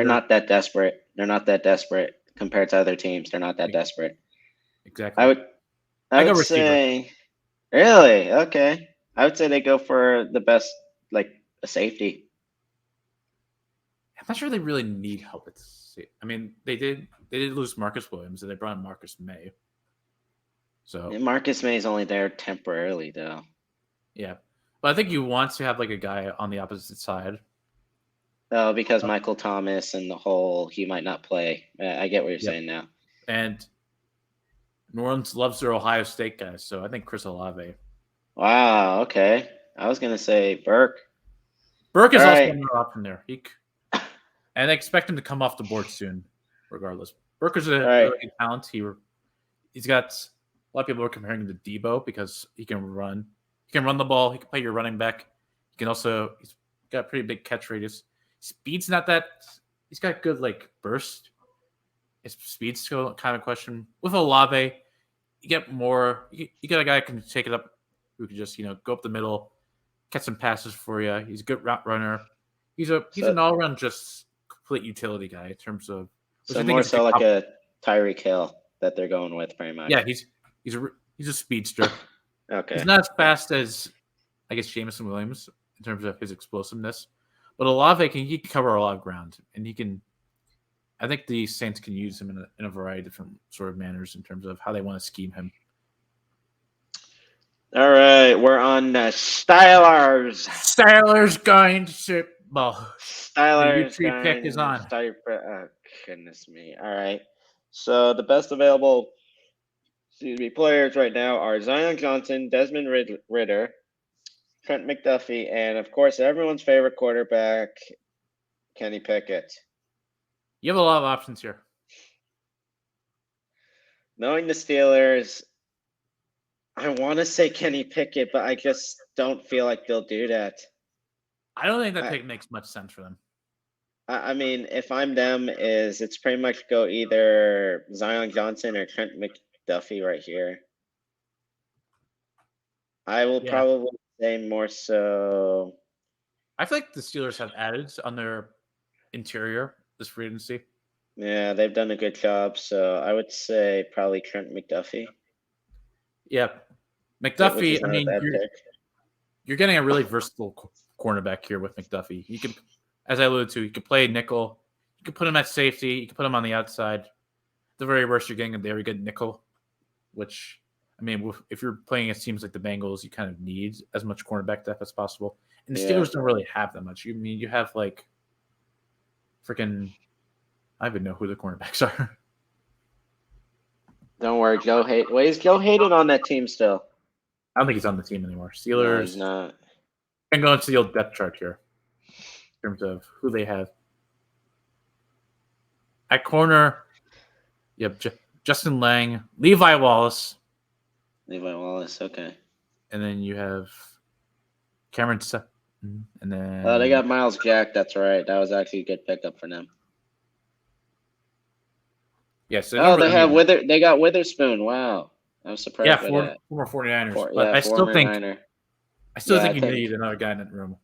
not that desperate. They're not that desperate compared to other teams. They're not that desperate. Exactly. I would say, really? Okay. I would say they go for the best, like a safety. I'm not sure they really need help at safety. I mean, they did lose Marcus Williams, and they brought in Marcus May. So Marcus May is only there temporarily, though. Yeah, but I think you want to have like a guy on the opposite side. Oh, because Michael Thomas and the whole he might not play. I get what you're saying now. And New Orleans loves their Ohio State guys, so I think Chris Olave. Wow. Okay, I was gonna say Burke. Burke is also another option there. And I expect him to come off the board soon, regardless. Burke is a really good talent. He's got a lot of people are comparing him to Debo because he can run. He can run the ball. He can play your running back. He can also he's got a pretty big catch radius. Speed's not that. He's got good like burst. His speed's still kind of a question. With Olave, you get more. You got a guy who can take it up, who can just go up the middle, catch some passes for you. He's a good route runner. He's an all around just complete utility guy in terms of. So more so like a Tyreek Hill that they're going with, pretty much. Yeah, he's a speedster. Okay. He's not as fast as I guess Jameson Williams in terms of his explosiveness, but Olave can cover a lot of ground, and he can. I think the Saints can use him in a variety of different sort of manners in terms of how they want to scheme him. All right, we're on Stylers. Stylers going to Super Bowl. Stylers the U3 pick is on. Oh, goodness me. All right. So the best available players right now are Zion Johnson, Desmond Ridder, Trent McDuffie, and of course everyone's favorite quarterback, Kenny Pickett. You have a lot of options here. Knowing the Steelers, I want to say Kenny Pickett, but I just don't feel like they'll do that. I don't think that pick makes much sense for them. I mean, if I'm them, it's pretty much go either Zion Johnson or Trent McDuffie right here. I will probably say more so. I feel like the Steelers have added on their interior this free agency. Yeah, they've done a good job. So I would say probably Trent McDuffie, Yeah, which McDuffie. is I not a mean, bad pick. you're getting a really versatile cornerback here with McDuffie. You can, as I alluded to, you could play nickel. You could put him at safety. You could put him on the outside. The very worst, you're getting a very good nickel, which, I mean, if you're playing against teams like the Bengals, you kind of need as much cornerback depth as possible. And the Yeah. Steelers don't really have that much. You have like freaking, I don't even know who the cornerbacks are. Don't worry, Joe Hayden. Wait, is Joe Hayden on that team still? I don't think he's on the team anymore. No, Steelers. he's not. I'm going to the old depth chart here in terms of who they have. At corner, you have Justin Lang, Levi Wallace, Levi Wallace. Okay. and then you have Cameron Sutton, and then Oh, they got Miles Jack. That's right. That was actually a good pickup for them. yes. Oh, they have They got Witherspoon. Wow, I was surprised by that. Former 49ers. But But I still think Niner. you need another guy in that room.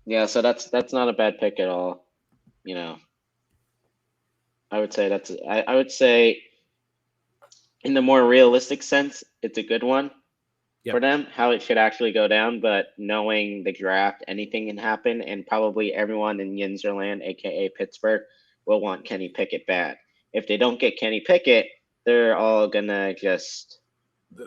Yeah, so that's not a bad pick at all. You know, I would say I would say in the more realistic sense, it's a good one for them, how it should actually go down. But knowing the draft, anything can happen, and probably everyone in Yinzerland, aka Pittsburgh, will want Kenny Pickett bad. If they don't get Kenny Pickett, they're all gonna just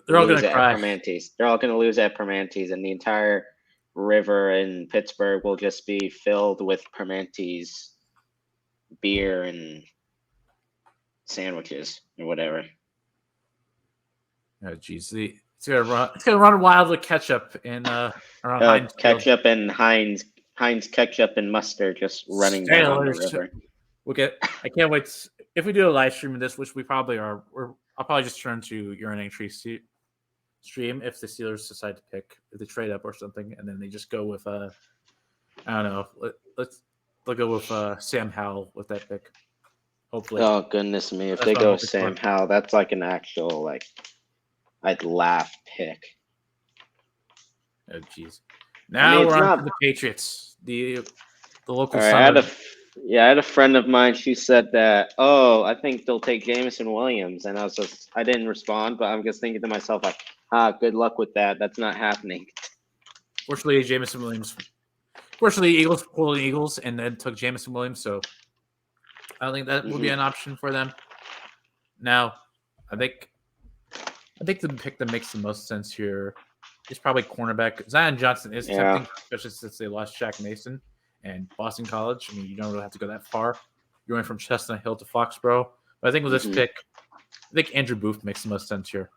they're all gonna cry. They're all gonna lose at Permantes, and the entire river in Pittsburgh will just be filled with Permantes beer and sandwiches or whatever. Oh, geez, it's gonna run wild with ketchup in around Heinz ketchup Field. And Heinz ketchup and mustard just running down the river. I can't wait. If we do a live stream of this, which we probably are, I'll probably just turn to urinating tree stream if the Steelers decide to pick, if they trade up or something, and then they just go with I don't know. They'll go with Sam Howell with that pick. Hopefully. Oh goodness me! If they go with Sam Howell, that's like an actual I'd laugh pick. Oh jeez. Now we're on to the Patriots, the local. Right, I had a friend of mine. She said that, I think they'll take Jameson Williams, and I didn't respond, but I'm just thinking to myself good luck with that. That's not happening. Fortunately, Jameson Williams. Eagles pulled the Eagles and then took Jameson Williams, so I don't think that will be an option for them. Now, I think the pick that makes the most sense here is probably cornerback. Zion Johnson is tempting, especially since they lost Shaq Mason and Boston College. I mean, you don't really have to go that far. You're going from Chestnut Hill to Foxborough. But I think with this pick, I think Andrew Booth makes the most sense here.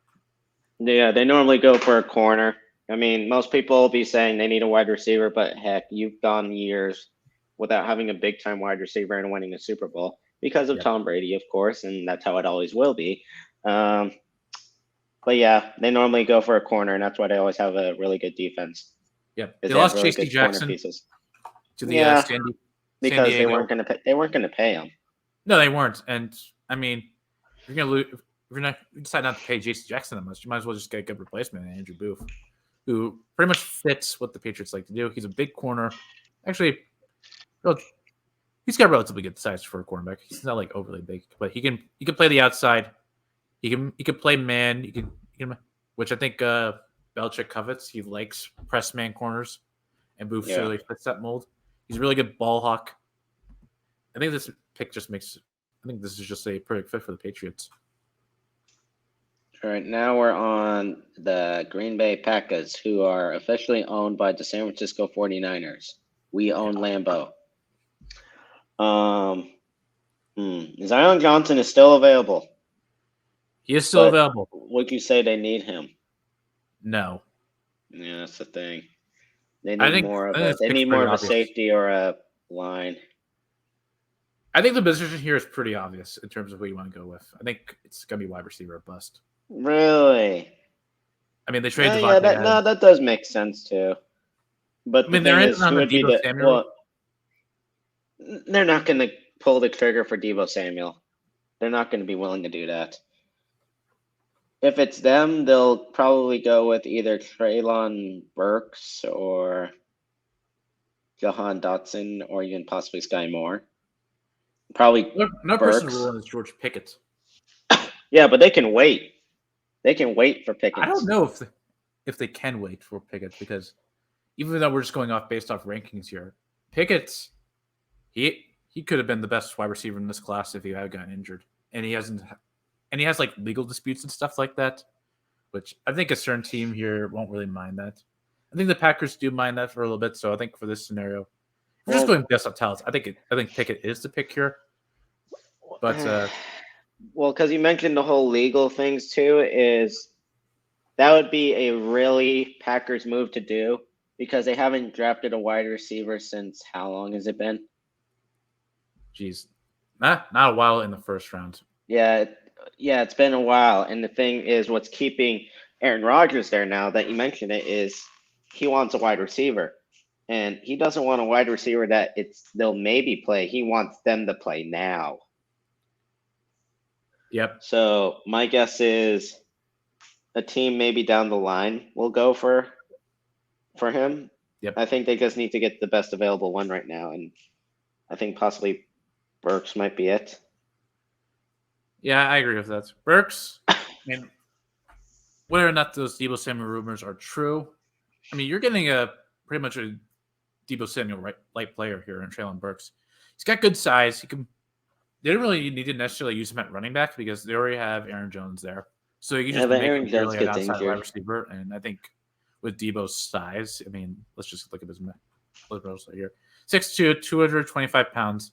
Yeah, they normally go for a corner. I mean, most people will be saying they need a wide receiver, but heck, you've gone years without having a big-time wide receiver and winning a Super Bowl because of Tom Brady, of course, and that's how it always will be. But yeah, they normally go for a corner, and that's why they always have a really good defense. Yeah, they lost really J.C. Jackson to the because they weren't going to pay him. No, they weren't. And I mean, if you decide not to pay J.C. Jackson that much, you might as well just get a good replacement in Andrew Booth, who pretty much fits what the Patriots like to do. He's a big corner. Actually, he's got relatively good size for a cornerback. He's not like overly big, but he can play the outside. He can play man. He can, which I think Belichick covets. He likes press man corners, and Booth really fits that mold. He's a really good ball hawk. I think this pick just makes. I think this is just a perfect fit for the Patriots. All right, now we're on the Green Bay Packers, who are officially owned by the San Francisco 49ers. We own Lambeau. Zion Johnson is still available. He is still available. Would you say they need him? No. Yeah, that's the thing. They need more of a safety or a line. I think the position here is pretty obvious in terms of who you want to go with. I think it's going to be wide receiver or bust. Really? I mean, they traded that does make sense too. But they're in on the Deebo Samuel. They're not going to pull the trigger for Deebo Samuel. They're not going to be willing to do that. If it's them, they'll probably go with either Traylon Burks or Jahan Dotson or even possibly Sky Moore. Probably No person Burks. ruling is George Pickett. Yeah, but they can wait. They can wait for I don't Pickens. know if they can wait for Pickett because even though we're just going off based off rankings here, Pickett he could have been the best wide receiver in this class if he had gotten injured, and he hasn't. And he has like legal disputes and stuff like that, which I think a certain team here won't really mind that. I think the Packers do mind that for a little bit. So I think for this scenario, if we're just going based off talents, I think Pickett is the pick here. But well, because you mentioned the whole legal things too, is that would be a really Packers move to do because they haven't drafted a wide receiver since how long has it been? geez, not a while in the first round. Yeah, it's been a while. And the thing is, what's keeping Aaron Rodgers there now that you mentioned it is he wants a wide receiver. And he doesn't want a wide receiver that they'll maybe play. He wants them to play now. Yep. So my guess is a team maybe down the line will go for him. Yep. I think they just need to get the best available one right now, and I think possibly Burks might be it. Yeah, I agree with that. Burks, and whether or not those Debo Samuel rumors are true, I mean, you're getting a pretty much a Debo Samuel light player here in Traylon Burks. He's got good size. He can. They didn't really need to necessarily use him at running back because they already have Aaron Jones there, so you just but make Aaron him Jones purely an gets outside injured. wide receiver. And I think with Debo's size, I mean, let's just look at his here: 6'2", 225 pounds.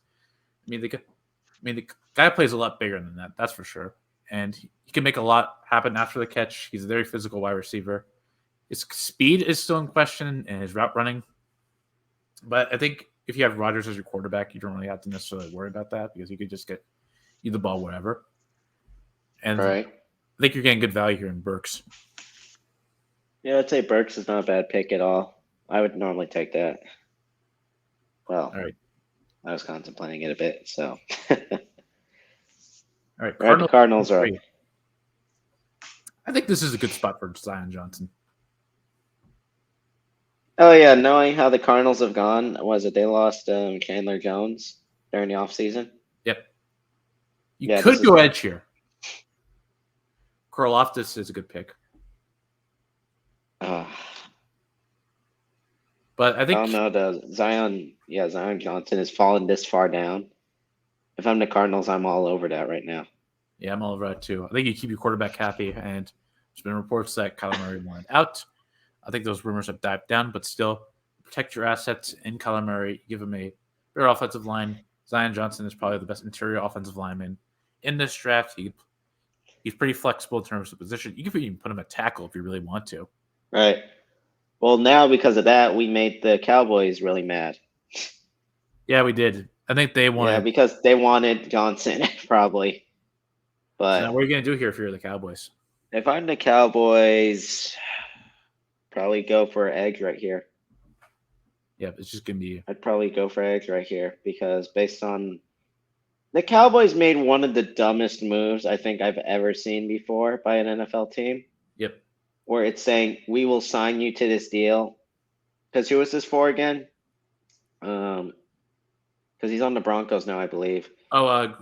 I mean, the guy plays a lot bigger than that. That's for sure. And he can make a lot happen after the catch. He's a very physical wide receiver. His speed is still in question and his route running. But I think if you have Rodgers as your quarterback, you don't really have to necessarily worry about that because you could just get you the ball whatever. And right. I think you're getting good value here in Burks. Yeah, I'd say Burks is not a bad pick at all. I would normally take that. Well, all right. I was contemplating it a bit, so. All right, Cardinals are up. I think this is a good spot for Zion Johnson. Oh yeah, knowing how the Cardinals have gone, was it they lost Chandler Jones during the offseason? Yep. You could go edge here. Karlaftis is a good pick. But I think I don't know. Zion Johnson has fallen this far down. If I'm the Cardinals, I'm all over that right now. Yeah, I'm all over that too. I think you keep your quarterback happy, and there's been reports that Kyler Murray wanted out. I think those rumors have died down, but still protect your assets in Kyler Murray. Give him a better offensive line. Zion Johnson is probably the best interior offensive lineman in this draft. He's pretty flexible in terms of position. You can even put him at tackle if you really want to. Right. Well, now because of that, we made the Cowboys really mad. Yeah, we did. I think they wanted. Yeah, because they wanted Johnson probably. But so now what are you going to do here if you're the Cowboys? If I'm the Cowboys, probably go for edge right here. Yeah, it's just going to be. I'd probably go for edge right here because based on the Cowboys made one of the dumbest moves I think I've ever seen before by an NFL team. Yep. Where it's saying, we will sign you to this deal. Because who was this for again? Because he's on the Broncos now, I believe. Oh,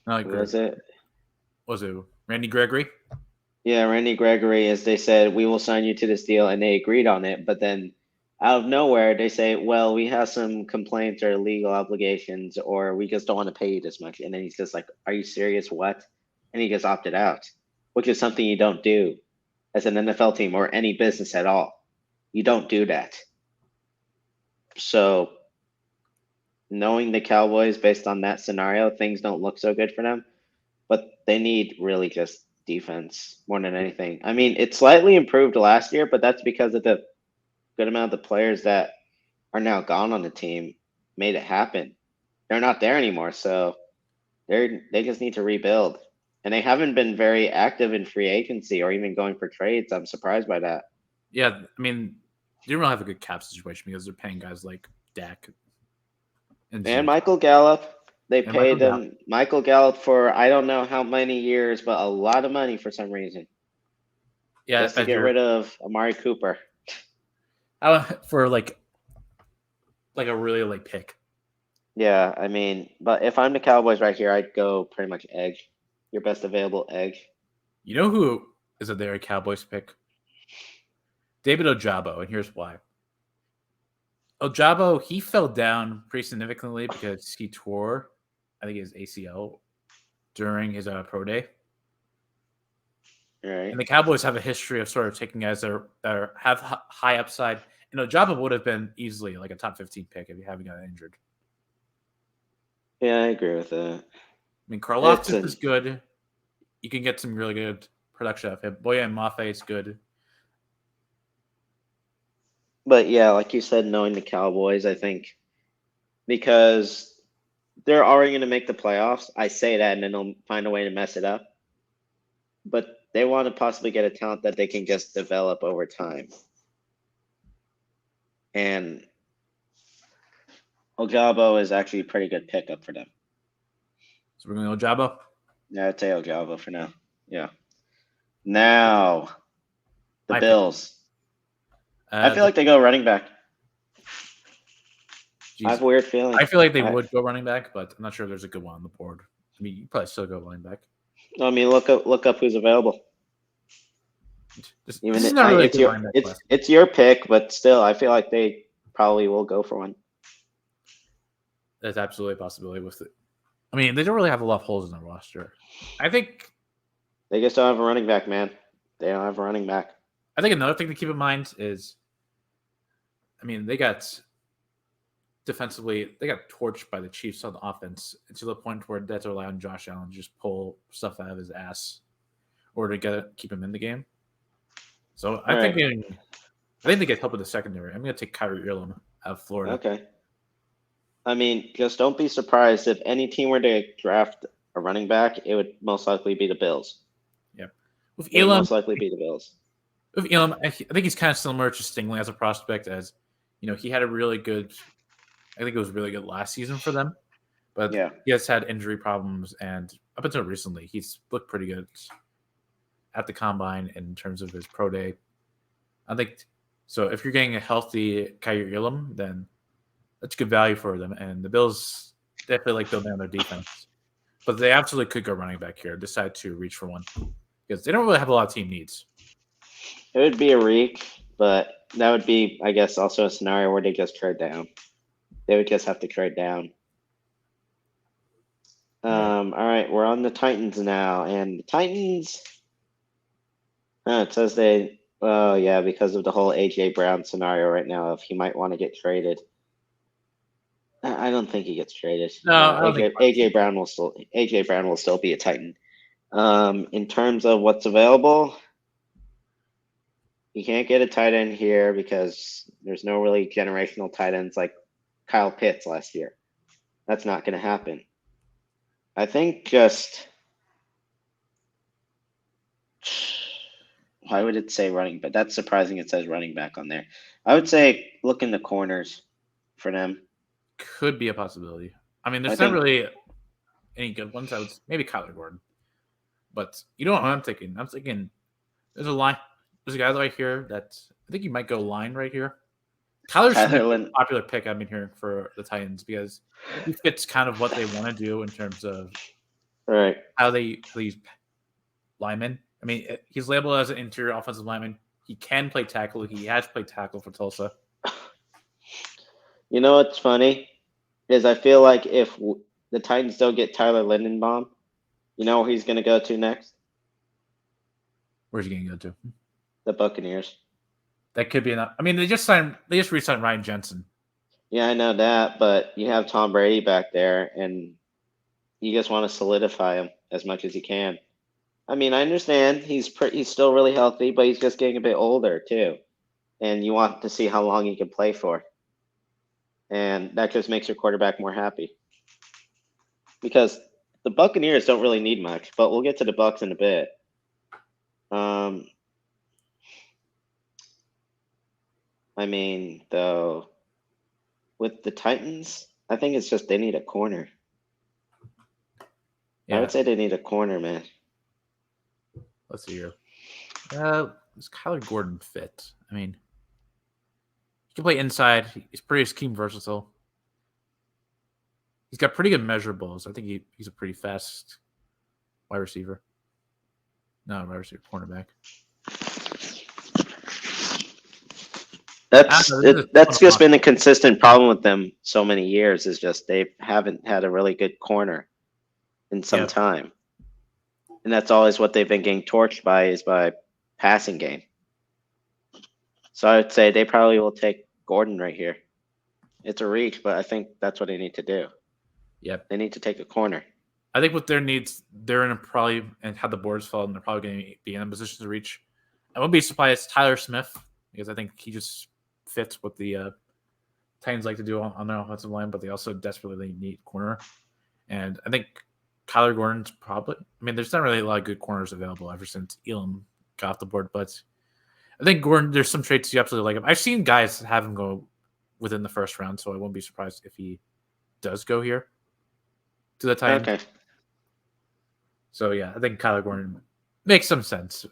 who was it? Was it Randy Gregory? Yeah, Randy Gregory, as they said, we will sign you to this deal, and they agreed on it. But then out of nowhere, they say, well, we have some complaints or legal obligations, or we just don't want to pay you this much. And then he's just like, are you serious? What? And he gets opted out, which is something you don't do as an NFL team or any business at all. You don't do that. So knowing the Cowboys based on that scenario, things don't look so good for them. But they need really just defense more than anything. I mean, it slightly improved last year, but that's because of the good amount of the players that are now gone on the team made it happen. They're not there anymore, so they just need to rebuild. And they haven't been very active in free agency or even going for trades. I'm surprised by that. Yeah, I mean, they don't really have a good cap situation because they're paying guys like Dak and Michael Gallup. They And Michael paid Gallup. them Michael Gallup for I don't know how many years, but a lot of money for some reason, Yeah, just to get rid of Amari Cooper. for like a really like pick. Yeah, I mean, but if I'm the Cowboys right here, I'd go pretty much edge. Your best available edge. You know who is a very Cowboys pick? David Ojabo, and here's why. Ojabo, he fell down pretty significantly because he tore, I think, his ACL during his pro day. Right. And the Cowboys have a history of sort of taking guys that have high upside. And Ojabo would have been easily like a top 15 pick if you haven't gotten injured. Yeah, I agree with that. I mean, Karlaftis is good. You can get some really good production out of him. Boya and Mafe is good. But yeah, like you said, knowing the Cowboys, I think because they're already going to make the playoffs. I say that, and then they'll find a way to mess it up. But they want to possibly get a talent that they can just develop over time. And Ojabo is actually a pretty good pickup for them. So we're going to Ojabo? Yeah, I'd say Ojabo for now. Yeah. Now, the Bills. I feel like they go running back. Geez, I have a weird feeling. I feel like they would go running back, but I'm not sure if there's a good one on the board. I mean, you probably still go running back. I mean, look up who's available. This is not really it's your pick, but still, I feel like they probably will go for one. That's absolutely a possibility with it. I mean, they don't really have a lot of holes in their roster. I think they just don't have a running back, man. They don't have a running back. I think another thing to keep in mind is, I mean, they got defensively, they got torched by the Chiefs on the offense to the point where that's allowing Josh Allen to just pull stuff out of his ass or to keep him in the game. So I think they get help with the secondary. I'm going to take Kyrie Elam out of Florida. Okay. I mean, just don't be surprised if any team were to draft a running back, it would most likely be the Bills. Yeah. With Elam, it would most likely be the Bills. With Elam, I think he's kind of similar to Stingley as a prospect, as he had a really good. I think it was really good last season for them, but he has had injury problems, and up until recently, he's looked pretty good at the combine in terms of his pro day. I think so. If you're getting a healthy Kyrie Elam, then that's good value for them. And the Bills definitely like building on their defense, but they absolutely could go running back here. Decide to reach for one because they don't really have a lot of team needs. It would be a reach, but that would be, I guess, also a scenario where they just trade down. They would just have to trade down. All right, we're on the Titans now, and the Titans. It says because of the whole AJ Brown scenario right now, if he might want to get traded. I don't think he gets traded. No, AJ Brown will still be a Titan. In terms of what's available, you can't get a tight end here because there's no really generational tight ends like Kyle Pitts last year. That's not going to happen. I think why would it say running back? That's surprising it says running back on there. I would say look in the corners for them. Could be a possibility. I mean, there's not really any good ones. I would maybe Kyler Gordon. But you know what I'm thinking? I'm thinking there's a guy right here that I think you might go line right here. Kyler's a popular pick I've been hearing for the Titans because he fits kind of what they want to do in terms of how they use linemen. I mean, he's labeled as an interior offensive lineman. He can play tackle. He has played tackle for Tulsa. You know what's funny is I feel like if the Titans don't get Tyler Lindenbaum, you know where he's going to go to next? Where's he going to go to? The Buccaneers. That could be enough. I mean, they just re-signed Ryan Jensen. Yeah, I know that, but you have Tom Brady back there, and you just want to solidify him as much as you can. I mean, I understand he's still really healthy, but he's just getting a bit older too, and you want to see how long he can play for, and that just makes your quarterback more happy. Because the Buccaneers don't really need much, but we'll get to the Bucs in a bit. I mean, though, with the Titans, I think it's just they need a corner. I Yeah, would say they need a corner, man. let's see here. Does Kyler Gordon fit? I mean, he can play inside. He's pretty scheme versatile. He's got pretty good measurables. I think he's a pretty fast wide receiver. No, wide receiver, cornerback. I don't know, this is That's fun to just watch. been a consistent problem with them so many years. Is just they haven't had a really good corner in some Yeah, time, and that's always what they've been getting torched by is by passing game. So I would say they probably will take Gordon right here. It's a reach, but I think that's what they need to do. yep. They need to take a corner. I think with their needs, they're in a probably and how the boards fall, and they're probably going to be in a position to reach. I wouldn't be surprised Tyler Smith because I think he just fits what the Titans like to do on their offensive line, but they also desperately need corner. And I think Kyler Gordon's probably. I mean, there's not really a lot of good corners available ever since Elam got off the board, but I think Gordon. There's some traits you absolutely like him. I've seen guys have him go within the first round, so I won't be surprised if he does go here to the Titans. Okay. So yeah, I think Kyler Gordon makes some sense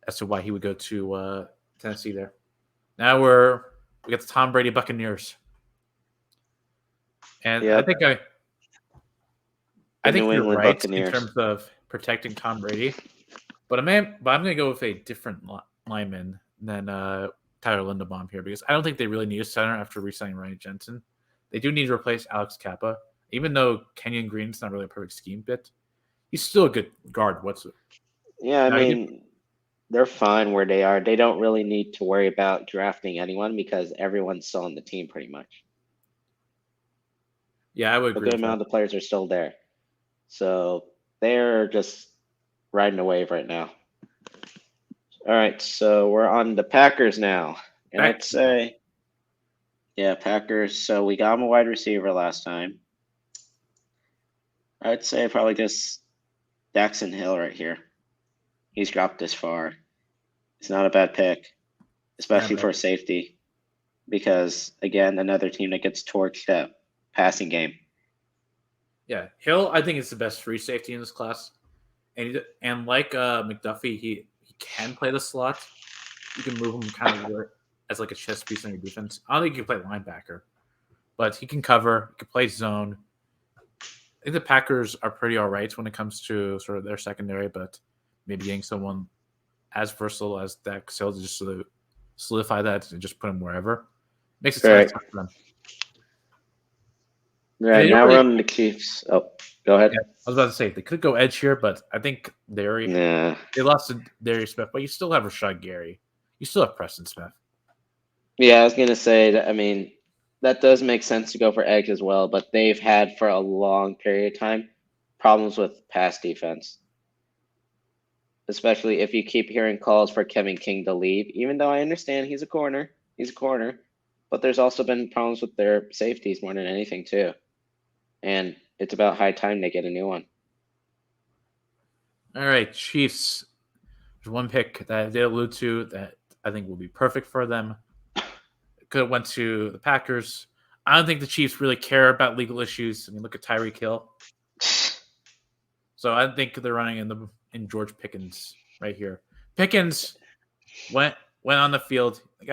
as to why he would go to Tennessee there. Now we got the Tom Brady Buccaneers, and Yep. I The think New you're England right in Buccaneers. terms of protecting Tom Brady, but I'm going to go with a different lineman than Tyler Linderbaum here because I don't think they really need a center after re-signing Ryan Jensen. They do need to replace Alex Kappa, even though Kenyon Green's not really a perfect scheme fit. He's still a good guard. Yeah, I Now, mean, they're fine where they are. They don't really need to worry about drafting anyone because everyone's still on the team pretty much. yeah, I would A agree good with that. amount of the players are still there. So they're just riding a wave right now. All right, so we're on the Packers now. And I'd say, yeah, Packers. So we got him a wide receiver last time. I'd say probably just Daxon Hill right here. He's dropped this far. It's not a bad pick, especially for safety, because again, another team that gets torched at passing game. Yeah, Hill, I think is the best free safety in this class, and like McDuffie, he can play the slot. You can move him kind of as like a chess piece on your defense. I don't think he can play linebacker, but he can cover. He can play zone. I think the Packers are pretty all right when it comes to sort of their secondary, but maybe getting someone as versatile as Dax Hill to just sort of solidify that and just put him wherever makes it Right. tough for them. Right, now we're on the Chiefs. Oh, go ahead. Yeah, I was about to say they could go edge here, but I think Nah. they lost to Darius Smith, but you still have Rashad Gary. You still have Preston Smith. Yeah, I was gonna say that. I mean, that does make sense to go for edge as well, but they've had for a long period of time problems with pass defense, especially if you keep hearing calls for Kevin King to leave. Even though I understand he's a corner, but there's also been problems with their safeties more than anything too, and it's about high time they get a new one. All right, Chiefs. There's one pick that they allude to that I think will be perfect for them. Could have went to the Packers. I don't think the Chiefs really care about legal issues. I mean, look at Tyreek Hill. So I think they're running in George Pickens right here. Pickens went on the field. The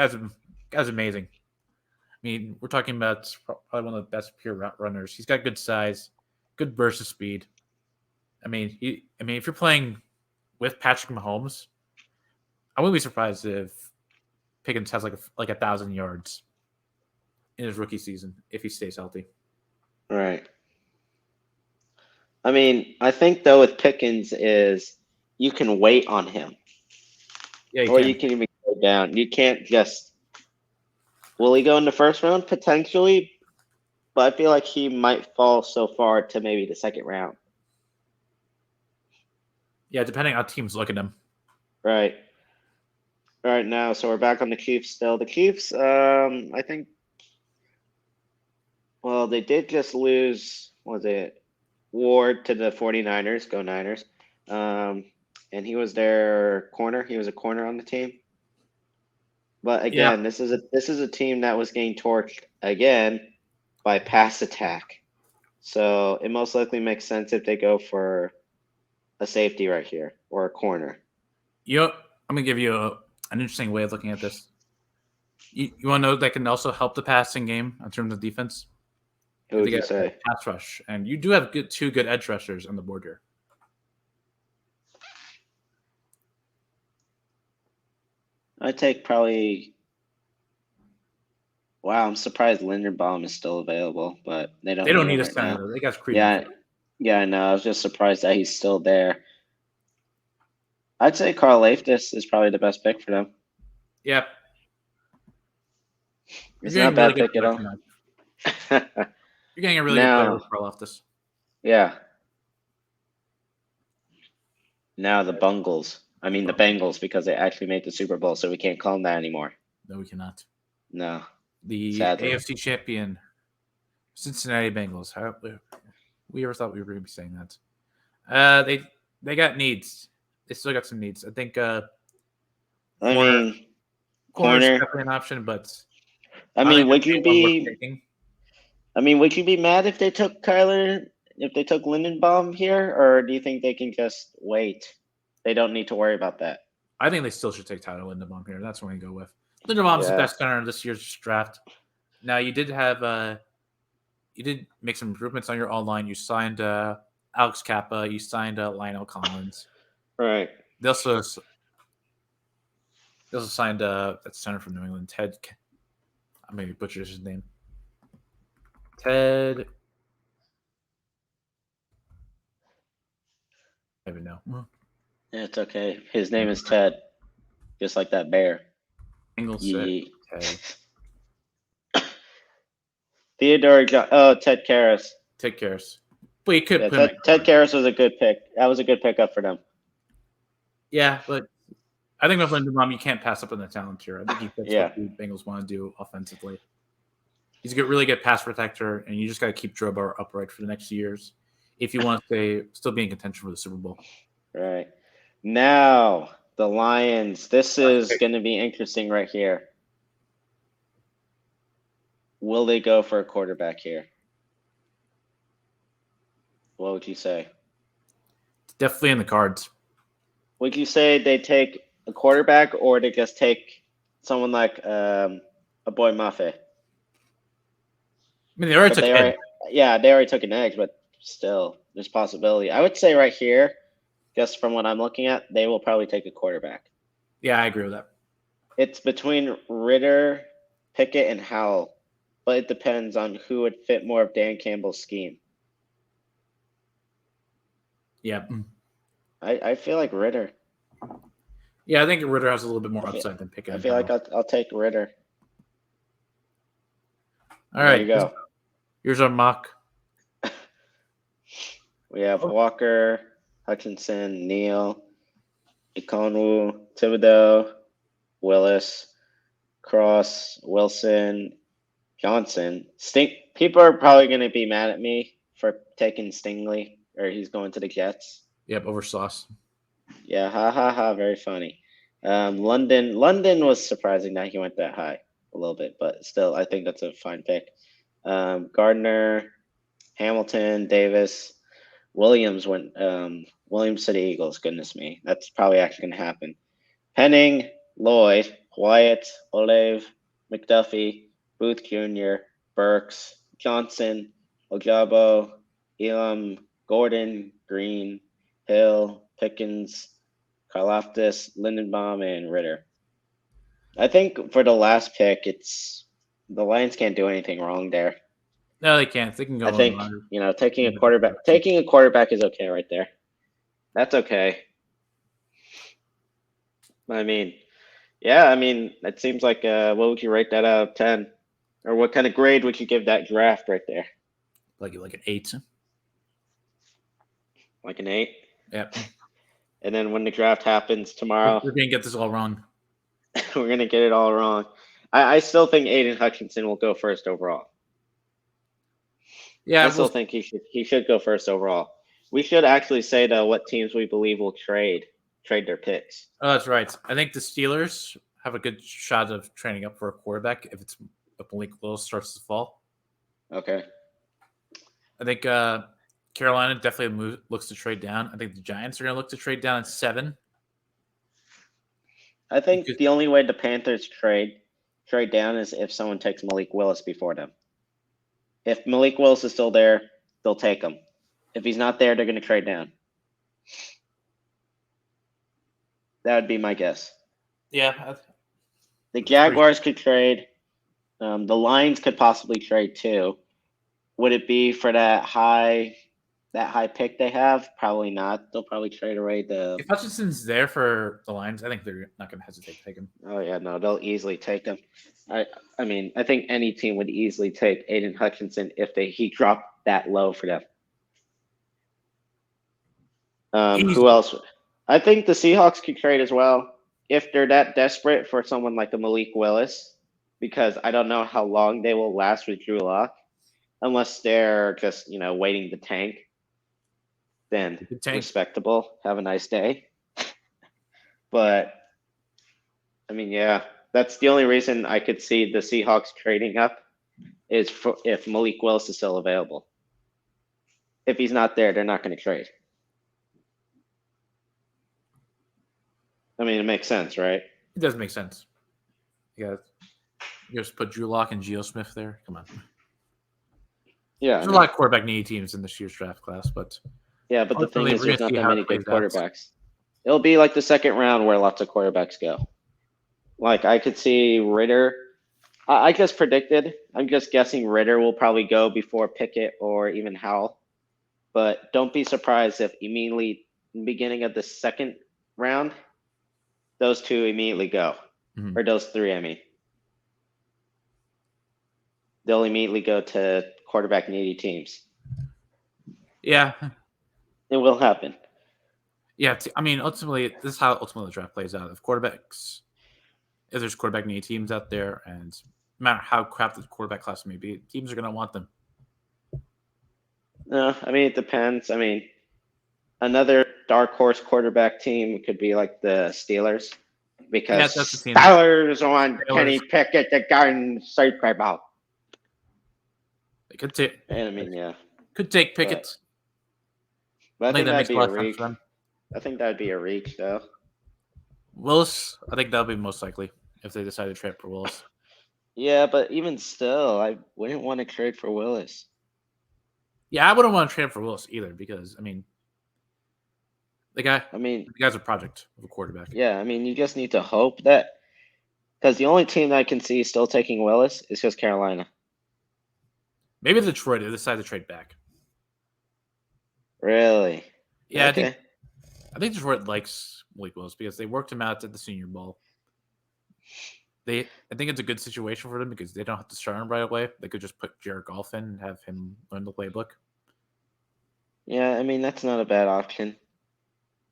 guy's amazing. I mean, we're talking about probably one of the best pure route runners. He's got good size, good burst of speed. I mean, if you're playing with Patrick Mahomes, I wouldn't be surprised if Pickens has like 1,000 yards in his rookie season if he stays healthy. Right. I mean, I think though with Pickens is you can wait on him, Yeah, or you can even go down. You can't just. Will he go in the first round potentially? But I feel like he might fall so far to maybe the second round. Yeah, depending on how teams look at him. Right. All right, now, so we're back on the Chiefs still. The Chiefs, I think, well, they did just lose, what was it, Ward to the 49ers, go Niners. And he was their corner. He was a corner on the team. But again, this is a team that was getting torched again by pass attack. So it most likely makes sense if they go for a safety right here or a corner. I'm gonna give you an interesting way of looking at this. You want to know that can also help the passing game in terms of defense? Who If would they you get a say? pass rush, and you do have two good edge rushers on the board here. I'd take probably. Wow, I'm surprised Linderbaum is still available, but they They don't don't need need him a right center now. though. They got Creed. Yeah, yeah, I know. I was just surprised that he's still there. I'd say Carl Leiftis is probably the best pick for them. Yep. It's not a bad pick at all. You're getting a really good player with Now, Karl Loftus. yeah. Now the Bungles. I mean the Bengals because they actually made the Super Bowl, so we can't call them that anymore. No, we cannot. No, The sadly. AFC champion, Cincinnati Bengals. How we ever thought we were going to be saying that? They got needs. They still got some needs. I think I corner mean, corner's corner. definitely an option, but I I mean, think would that's you one worth be? taking. I mean, would you be mad if they took Kyler? If they took Lindenbaum here, or do you think they can just wait? They don't need to worry about that. I think they still should take Tyler Linderbaum here. That's what we go with. Linderbaum's the Yeah. best center in this year's draft. Now you did make some improvements on your online. You signed Alex Kappa. You signed Lionel Collins. Right. They also signed that center from New England, Ted. I maybe butchered his name. Ted. I don't even know. Yeah, it's okay. His name is Ted, just like that bear. Engel said Yee. Ted. Theodore. Ted Karras. Take care. But you could Yeah, put him Ted Karras was a good pick. That was a good pickup for them. Yeah, but I think with Linderbaum, you can't pass up on the talent here. I think he fits Yeah. what the Bengals want to do offensively. He's a really good pass protector, and you just got to keep Joe Burrow upright for the next years if you want to still be in contention for the Super Bowl. Right. Now, the Lions. This is going to be interesting right here. Will they go for a quarterback here? What would you say? It's definitely in the cards. Would you say they take a quarterback or they just take someone like a boy Mafe? I mean, they already took Ed. They already took an edge, but still, there's possibility. I would say right here, just from what I'm looking at, they will probably take a quarterback. Yeah, I agree with that. It's between Ritter, Pickett, and Howell, but it depends on who would fit more of Dan Campbell's scheme. Yeah. I feel like Ritter. Yeah, I think Ritter has a little bit more upside than Pickett. I feel like I'll take Ritter. All right. There you go. Here's our mock. We have Walker, Hutchinson, Neal, Ikonwu, Thibodeau, Willis, Cross, Wilson, Johnson. People are probably going to be mad at me for taking Stingley, or he's going to the Jets. Yep, over Sauce. Yeah, ha ha ha, very funny. London was surprising that he went that high a little bit, but still, I think that's a fine pick. Gardner, Hamilton, Davis, Williams went. Williams to the Eagles. Goodness me, that's probably actually going to happen. Penning, Lloyd, Wyatt, Olave, McDuffie, Booth Jr., Burks, Johnson, Ojabo, Elam, Gordon, Green, Hill, Pickens, Karlaftis, Lindenbaum, and Ritter. I think for the last pick, the Lions can't do anything wrong there. No, they can't. They can go. I think taking a quarterback is okay right there. That's okay. I mean, yeah. It seems like what would you rate that out of 10, or what kind of grade would you give that draft right there? Like an 8. Like an 8. Yep. And then when the draft happens tomorrow, we're gonna get this all wrong. We're gonna get it all wrong. I still think Aiden Hutchinson will go first overall. Yeah, I still think he should go first overall. We should actually say though what teams we believe will trade their picks. Oh, that's right. I think the Steelers have a good shot of training up for a quarterback if Malik Willis starts to fall. Okay. I think Carolina definitely looks to trade down. I think the Giants are going to look to trade down at 7. I think the only way the Panthers trade down is if someone takes Malik Willis before them. If Malik Willis is still there, they'll take him. If he's not there, they're going to trade down. That would be my guess. Yeah. The Jaguars could trade. The Lions could possibly trade too. Would it be for that high pick they have? Probably not. They'll probably trade away the. If Hutchinson's there for the Lions, I think they're not going to hesitate to take him. Oh yeah, no, they'll easily take him. I mean, I think any team would easily take Aiden Hutchinson if he dropped that low for them. Who else? I think the Seahawks could trade as well if they're that desperate for someone like a Malik Willis, because I don't know how long they will last with Drew Lock, unless they're just waiting to tank. Then respectable. Have a nice day. But I mean, yeah, that's the only reason I could see the Seahawks trading up is if Malik Willis is still available. If he's not there, they're not going to trade. I mean, it makes sense, right? It does make sense. You just put Drew Lock and Geno Smith there. Come on. Yeah, there's a lot of quarterback needy teams in this year's draft class, but the thing is, there's not that many good quarterbacks. It'll be like the second round where lots of quarterbacks go. Like I could see Ritter. I just predicted. I'm just guessing Ritter will probably go before Pickett or even Howell. But don't be surprised if immediately in the beginning of the second round, those two immediately go. Mm-hmm. Or those three, I mean. They'll immediately go to quarterback needy teams. Yeah. It will happen. Yeah, I mean, ultimately, this is how ultimately the draft plays out. If there's quarterback needy teams out there, and no matter how crap the quarterback class may be, teams are going to want them. No, I mean, it depends. I mean, another dark horse quarterback team could be like the Steelers, because Steelers want Kenny Pickett to go and Super Bowl. They could take. And I mean, yeah, could take Pickett. But I think that'd be a reach. I think that'd be a reach, though. Willis, I think that'll be most likely if they decide to trade for Willis. Yeah, but even still, I wouldn't want to trade for Willis. Yeah, I wouldn't want to trade for Willis either, because I mean, the guy's a project of a quarterback. Yeah, I mean, you just need to hope that, because the only team that I can see still taking Willis is just Carolina. Maybe Detroit decide to trade back. Really? Yeah, okay. I think Detroit likes Malik Willis because they worked him out at the Senior Bowl. I think it's a good situation for them because they don't have to start him right away. They could just put Jared Goff in and have him learn the playbook. Yeah, I mean, that's not a bad option.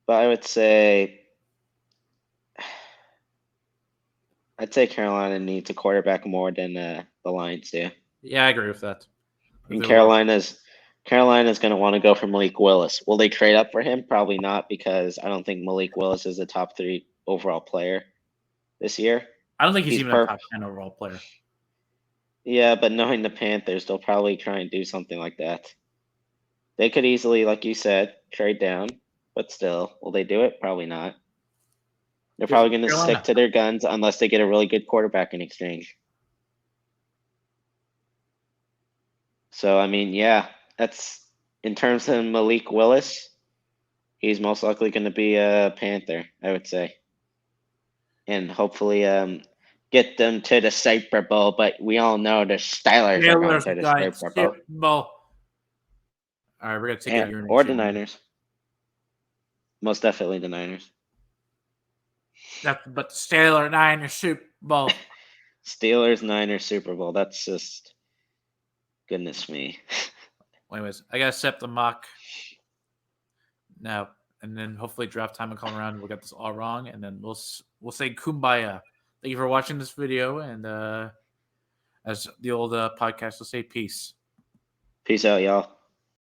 But I would say Carolina needs a quarterback more than the Lions do. Yeah, I agree with that. And Carolina's going to want to go for Malik Willis. Will they trade up for him? Probably not, because I don't think Malik Willis is a top 3 overall player this year. I don't think he's even a top 10 overall player. Yeah, but knowing the Panthers, they'll probably try and do something like that. They could easily, like you said, trade down, but still, will they do it? Probably not. They're probably going to stick to their guns unless they get a really good quarterback in exchange. So, I mean, yeah, that's in terms of Malik Willis, he's most likely going to be a Panther, I would say. And hopefully get them to the Super Bowl, but we all know the Steelers are going to the Super Bowl. All right, we're going to take it. Or the Niners. Most definitely the Niners. But the Steelers, Niners, Super Bowl. Steelers, Niners, Super Bowl. That's just, goodness me. Anyways, I got to set the mock now. And then hopefully draft time will come around and we'll get this all wrong. And then we'll say kumbaya. Thank you for watching this video. And as the old podcast will say, peace. Peace out, y'all.